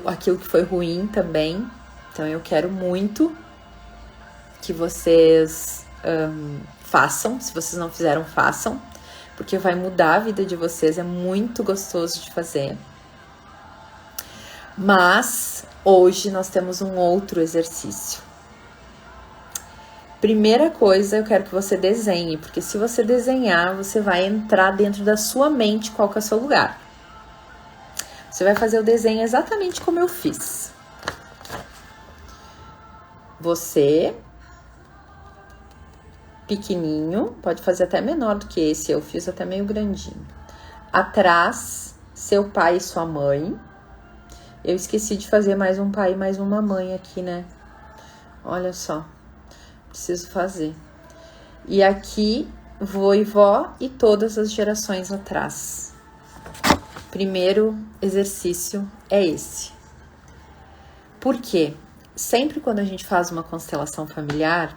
aquilo que foi ruim também. Então eu quero muito que vocês façam. Se vocês não fizeram, façam, porque vai mudar a vida de vocês. É muito gostoso de fazer. Mas hoje nós temos um outro exercício. Primeira coisa, eu quero que você desenhe, porque se você desenhar, você vai entrar dentro da sua mente qual que é o seu lugar. Você vai fazer o desenho exatamente como eu fiz. Você, pequenininho, pode fazer até menor do que esse, eu fiz até meio grandinho. Atrás, seu pai e sua mãe. Eu esqueci de fazer mais um pai e mais uma mãe aqui, né? Olha só, preciso fazer. E aqui, vô e vó e todas as gerações atrás. Primeiro exercício é esse. Por quê? Sempre quando a gente faz uma constelação familiar,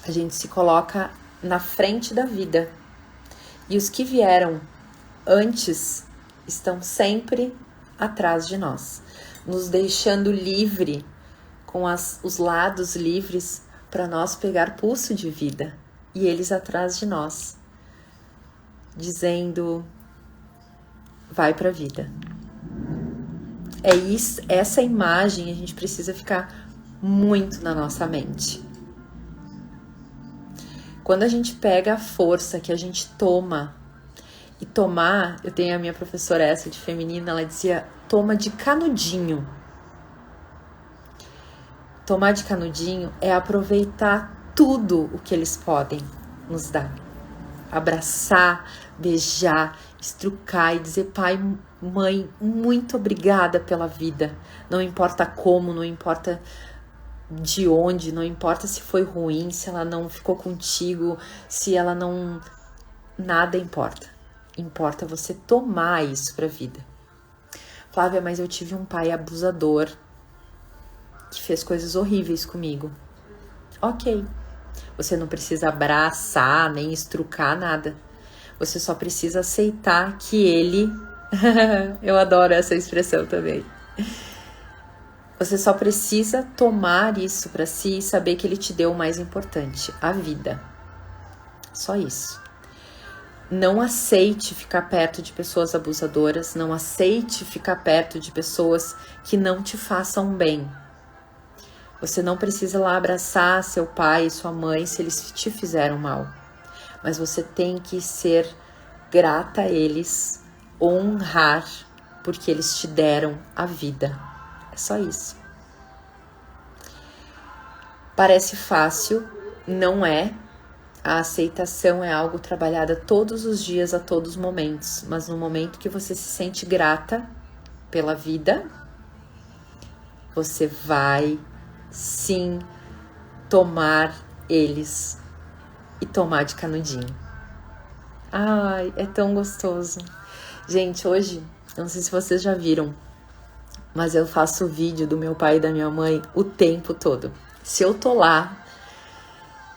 a gente se coloca na frente da vida. E os que vieram antes estão sempre atrás de nós, nos deixando livre, com os lados livres, para nós pegar pulso de vida. E eles atrás de nós, dizendo, vai pra vida. É isso, essa imagem a gente precisa ficar muito na nossa mente. Quando a gente pega a força que a gente toma, e tomar, eu tenho a minha professora essa de feminina, ela dizia, toma de canudinho. Tomar de canudinho é aproveitar tudo o que eles podem nos dar. Abraçar, beijar, estrucar e dizer, pai, mãe, muito obrigada pela vida. Não importa como, não importa de onde, não importa se foi ruim, se ela não ficou contigo, se ela não... Nada importa. Importa você tomar isso pra vida. Flávia, mas eu tive um pai abusador que fez coisas horríveis comigo. Ok. Você não precisa abraçar, nem estrucar nada. Você só precisa aceitar que ele... Eu adoro essa expressão também. Você só precisa tomar isso pra si e saber que ele te deu o mais importante, a vida. Só isso. Não aceite ficar perto de pessoas abusadoras, não aceite ficar perto de pessoas que não te façam bem. Você não precisa lá abraçar seu pai e sua mãe se eles te fizeram mal. Mas você tem que ser grata a eles, honrar, porque eles te deram a vida. É só isso. Parece fácil, não é. A aceitação é algo trabalhada todos os dias, a todos os momentos. Mas no momento que você se sente grata pela vida, você vai sim tomar eles e tomar de canudinho. Ai, é tão gostoso. Gente, hoje, não sei se vocês já viram, mas eu faço vídeo do meu pai e da minha mãe o tempo todo. Se eu tô lá,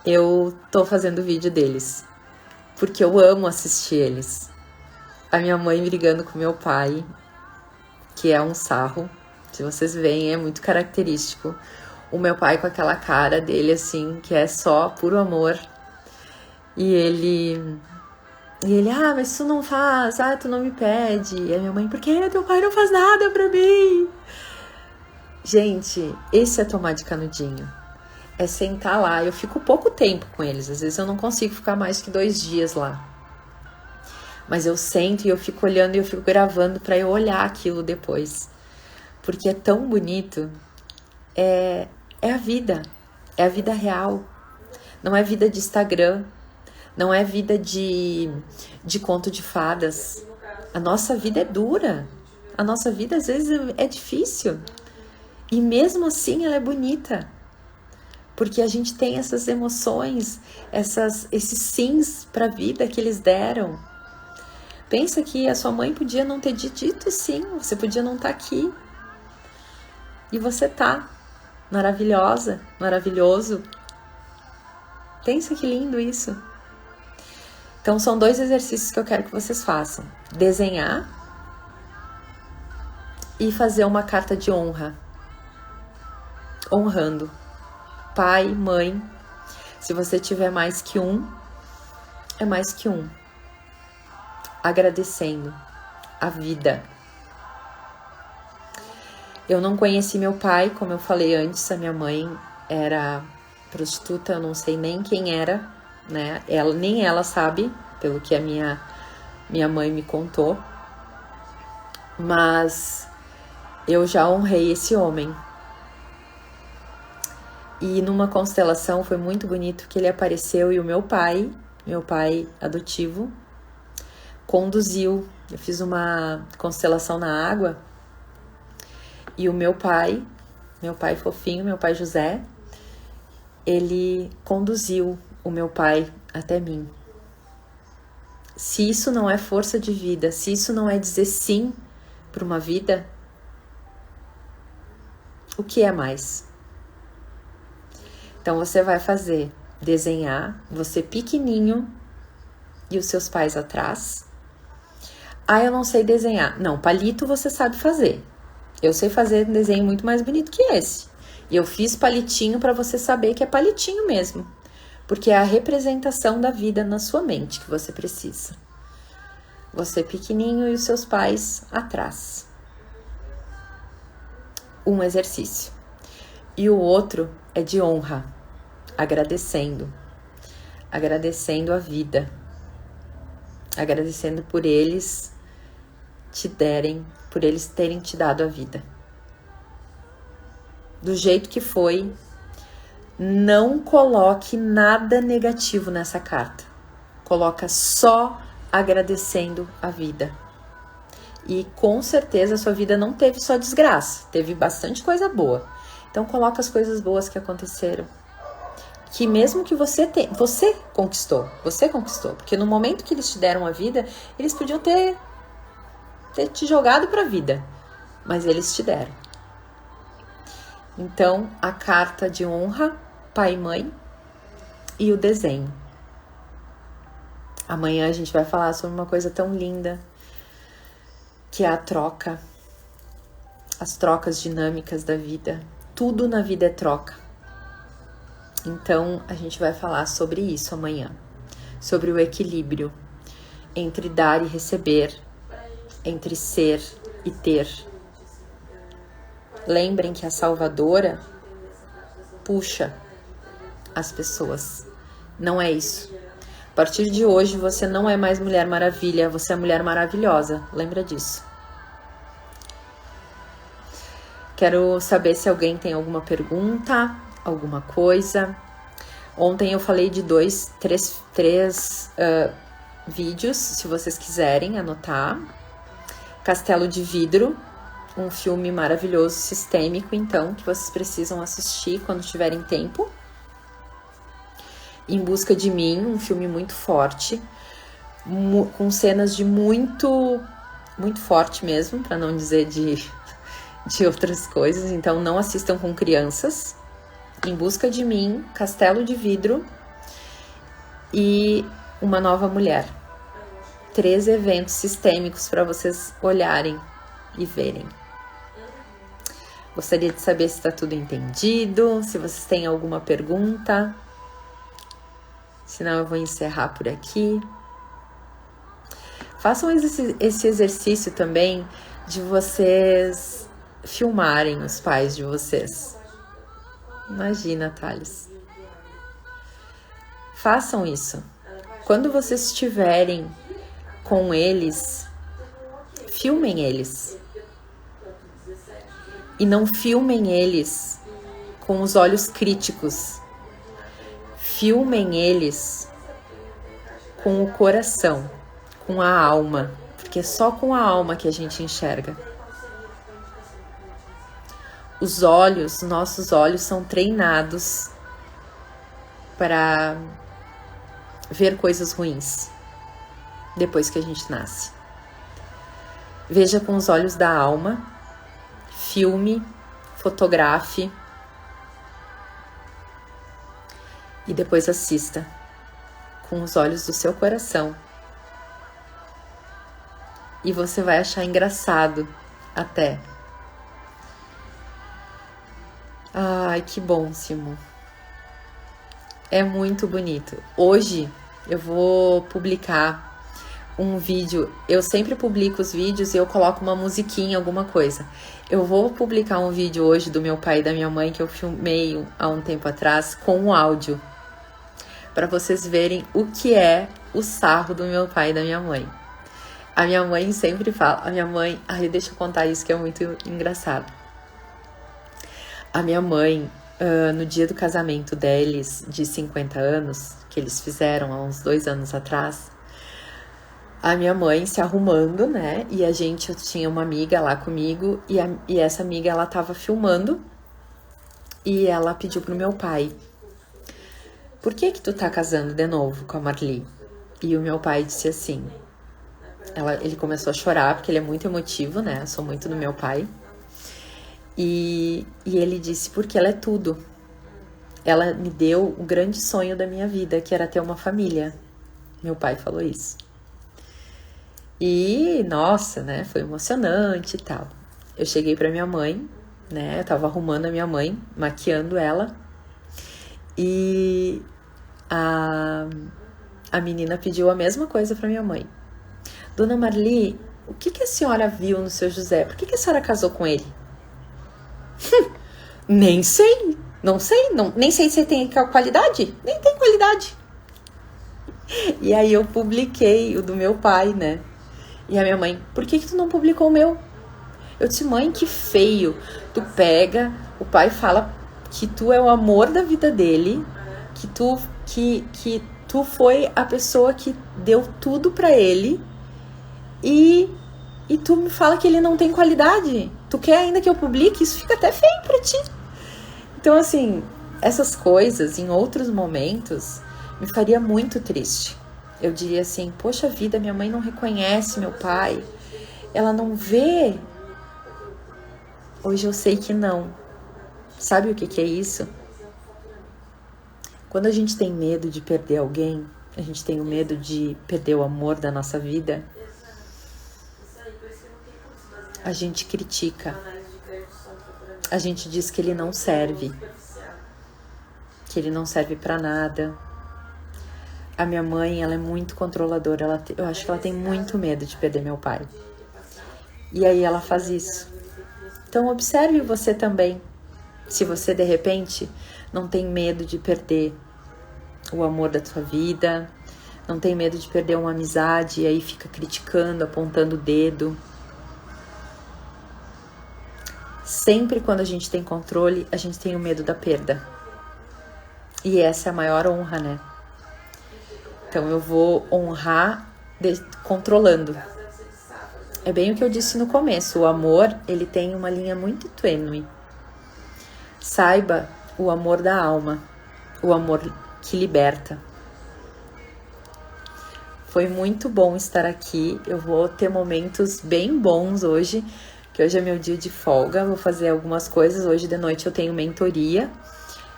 eu tô fazendo vídeo deles, porque eu amo assistir eles. A minha mãe brigando com meu pai, que é um sarro, se vocês veem, é muito característico. O meu pai com aquela cara dele, assim, que é só puro amor. E ele, mas tu não faz, tu não me pede. E a minha mãe, por que teu pai não faz nada pra mim? Gente, esse é tomar de canudinho. É sentar lá, eu fico pouco tempo com eles, às vezes eu não consigo ficar mais que 2 dias lá. Mas eu sento e eu fico olhando e eu fico gravando pra eu olhar aquilo depois. Porque é tão bonito, é a vida real. Não é vida de Instagram, não é vida de conto de fadas. A nossa vida é dura, a nossa vida às vezes é difícil. E mesmo assim ela é bonita. Porque a gente tem essas emoções, esses sims para a vida que eles deram. Pensa que a sua mãe podia não ter dito sim, você podia não estar aqui. E você tá maravilhosa, maravilhoso. Pensa que lindo isso. Então são 2 exercícios que eu quero que vocês façam. Desenhar e fazer uma carta de honra. Honrando. Pai, mãe, se você tiver mais que um, é mais que um. Agradecendo a vida. Eu não conheci meu pai, como eu falei antes, a minha mãe era prostituta, eu não sei nem quem era, né? Nem ela sabe, pelo que a minha mãe me contou. Mas eu já honrei esse homem. E numa constelação foi muito bonito que ele apareceu e o meu pai adotivo, conduziu. Eu fiz uma constelação na água e o meu pai fofinho, meu pai José, ele conduziu o meu pai até mim. Se isso não é força de vida, se isso não é dizer sim para uma vida, o que é mais? Então você vai desenhar, você pequenininho e os seus pais atrás. Ah, eu não sei desenhar. Não, palito você sabe fazer. Eu sei fazer um desenho muito mais bonito que esse. E eu fiz palitinho para você saber que é palitinho mesmo. Porque é a representação da vida na sua mente que você precisa. Você pequenininho e os seus pais atrás. Um exercício. E o outro é de honra. Agradecendo a vida. Agradecendo por eles terem te dado a vida. Do jeito que foi, não coloque nada negativo nessa carta. Coloca só agradecendo a vida. E com certeza a sua vida não teve só desgraça, teve bastante coisa boa. Então coloca as coisas boas que aconteceram. Que mesmo que você conquistou, porque no momento que eles te deram a vida, eles podiam ter te jogado para a vida, mas eles te deram. Então, a carta de honra, pai e mãe, e o desenho. Amanhã a gente vai falar sobre uma coisa tão linda, que é a troca, as trocas dinâmicas da vida. Tudo na vida é troca. Então, a gente vai falar sobre isso amanhã, sobre o equilíbrio entre dar e receber, entre ser e ter. Lembrem que a salvadora puxa as pessoas. Não é isso. A partir de hoje, você não é mais Mulher Maravilha, você é Mulher Maravilhosa. Lembra disso. Quero saber se alguém tem alguma pergunta, alguma coisa. Ontem eu falei de três vídeos, se vocês quiserem anotar. Castelo de Vidro, um filme maravilhoso, sistêmico, então, que vocês precisam assistir quando tiverem tempo. Em Busca de Mim, um filme muito forte, com cenas de muito forte mesmo, para não dizer de outras coisas, então não assistam com crianças. Em Busca de Mim, Castelo de Vidro e Uma Nova Mulher. 3 eventos sistêmicos para vocês olharem e verem. Gostaria de saber se está tudo entendido, se vocês têm alguma pergunta. Senão eu vou encerrar por aqui. Façam esse exercício também de vocês filmarem os pais de vocês. Imagina, Thales. Façam isso. Quando vocês estiverem com eles, filmem eles. E não filmem eles com os olhos críticos. Filmem eles com o coração, com a alma, porque é só com a alma que a gente enxerga. Os nossos olhos são treinados para ver coisas ruins depois que a gente nasce. Veja com os olhos da alma, filme, fotografe e depois assista com os olhos do seu coração. E você vai achar engraçado até. Ai, que bom, Simon. É muito bonito. Hoje eu vou publicar um vídeo, eu sempre publico os vídeos e eu coloco uma musiquinha, alguma coisa. Eu vou publicar um vídeo hoje do meu pai e da minha mãe que eu filmei há um tempo atrás com o áudio, para vocês verem o que é o sarro do meu pai e da minha mãe. A minha mãe sempre fala, deixa eu contar isso que é muito engraçado. A minha mãe, no dia do casamento deles, de 50 anos, que eles fizeram há uns 2 anos atrás, a minha mãe se arrumando, né? E eu tinha uma amiga lá comigo, e essa amiga, ela tava filmando, e ela pediu pro meu pai: por que tu tá casando de novo com a Marli? E o meu pai disse assim, ele começou a chorar, porque ele é muito emotivo, né? Eu sou muito do meu pai. E ele disse, porque ela é tudo. Ela me deu o grande sonho da minha vida, que era ter uma família. Meu pai falou isso. E, nossa, né? Foi emocionante e tal. Eu cheguei pra minha mãe, né? Eu tava arrumando a minha mãe, maquiando ela. E a menina pediu a mesma coisa pra minha mãe. Dona Marli, o que a senhora viu no seu José? Por que a senhora casou com ele? Nem sei, nem sei se tem qualidade, nem tem qualidade. E aí eu publiquei o do meu pai, né? E a minha mãe, por que tu não publicou o meu? Eu disse, mãe, que feio. Tu pega, o pai fala que tu é o amor da vida dele, que tu foi a pessoa que deu tudo pra ele, e tu me fala que ele não tem qualidade. Tu quer ainda que eu publique? Isso fica até feio pra ti. Então, assim, essas coisas, em outros momentos, me faria muito triste. Eu diria assim, poxa vida, minha mãe não reconhece meu pai, ela não vê. Hoje eu sei que não. Sabe o que é isso? Quando a gente tem medo de perder alguém, a gente tem o medo de perder o amor da nossa vida, a gente critica. A gente diz que ele não serve, que ele não serve pra nada. A minha mãe, ela é muito controladora, eu acho que ela tem muito medo de perder meu pai. E aí ela faz isso. Então observe você também, se você de repente não tem medo de perder o amor da tua vida, não tem medo de perder uma amizade e aí fica criticando, apontando o dedo. Sempre quando a gente tem controle, a gente tem o medo da perda. E essa é a maior honra, né? Então eu vou honrar controlando. É bem o que eu disse no começo, o amor, ele tem uma linha muito tênue. Saiba o amor da alma, o amor que liberta. Foi muito bom estar aqui, eu vou ter momentos bem bons hoje, que hoje é meu dia de folga, vou fazer algumas coisas, hoje de noite eu tenho mentoria,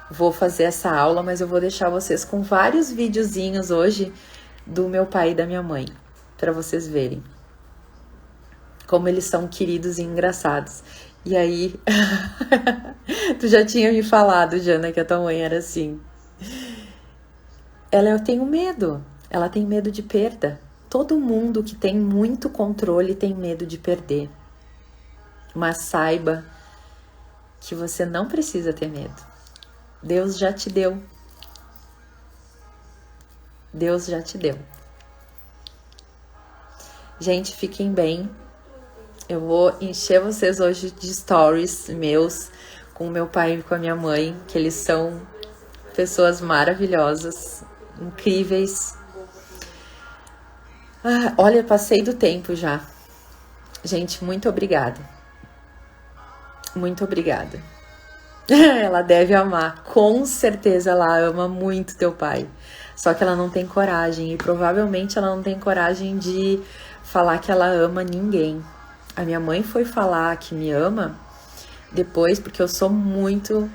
vou fazer essa aula, mas eu vou deixar vocês com vários videozinhos hoje do meu pai e da minha mãe, para vocês verem como eles são queridos e engraçados. E aí, tu já tinha me falado, Jana, que a tua mãe era assim. Eu tenho medo, ela tem medo de perda. Todo mundo que tem muito controle tem medo de perder. Mas saiba que você não precisa ter medo. Deus já te deu. Deus já te deu. Gente, fiquem bem. Eu vou encher vocês hoje de stories meus com o meu pai e com a minha mãe, que eles são pessoas maravilhosas, incríveis. Olha, passei do tempo já. Gente, muito obrigada. Muito obrigada. Ela deve amar, com certeza ela ama muito teu pai. Só que ela não tem coragem, e provavelmente ela não tem coragem de falar que ela ama ninguém. A minha mãe foi falar que me ama depois, porque eu sou muito,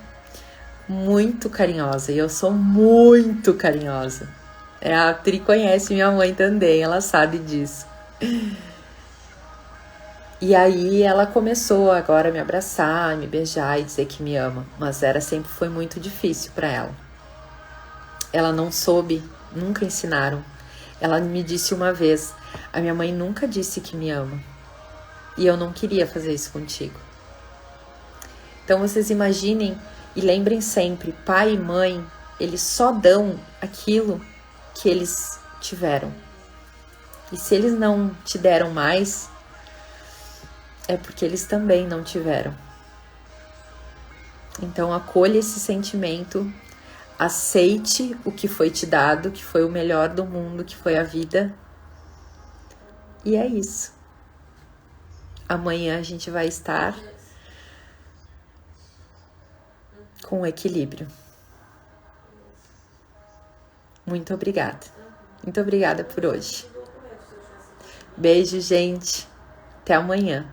muito carinhosa. E eu sou muito carinhosa. A Tri conhece minha mãe também, ela sabe disso. E aí ela começou agora a me abraçar, me beijar e dizer que me ama. Mas sempre foi muito difícil para ela. Ela não soube, nunca ensinaram. Ela me disse uma vez, A minha mãe nunca disse que me ama. E eu não queria fazer isso contigo. Então vocês imaginem e lembrem sempre, pai e mãe, eles só dão aquilo que eles tiveram. E se eles não te deram mais, é porque eles também não tiveram. Então acolha esse sentimento, aceite o que foi te dado, que foi o melhor do mundo, que foi a vida. E é isso. Amanhã a gente vai estar com equilíbrio. Muito obrigada. Muito obrigada por hoje. Beijo, gente. Até amanhã.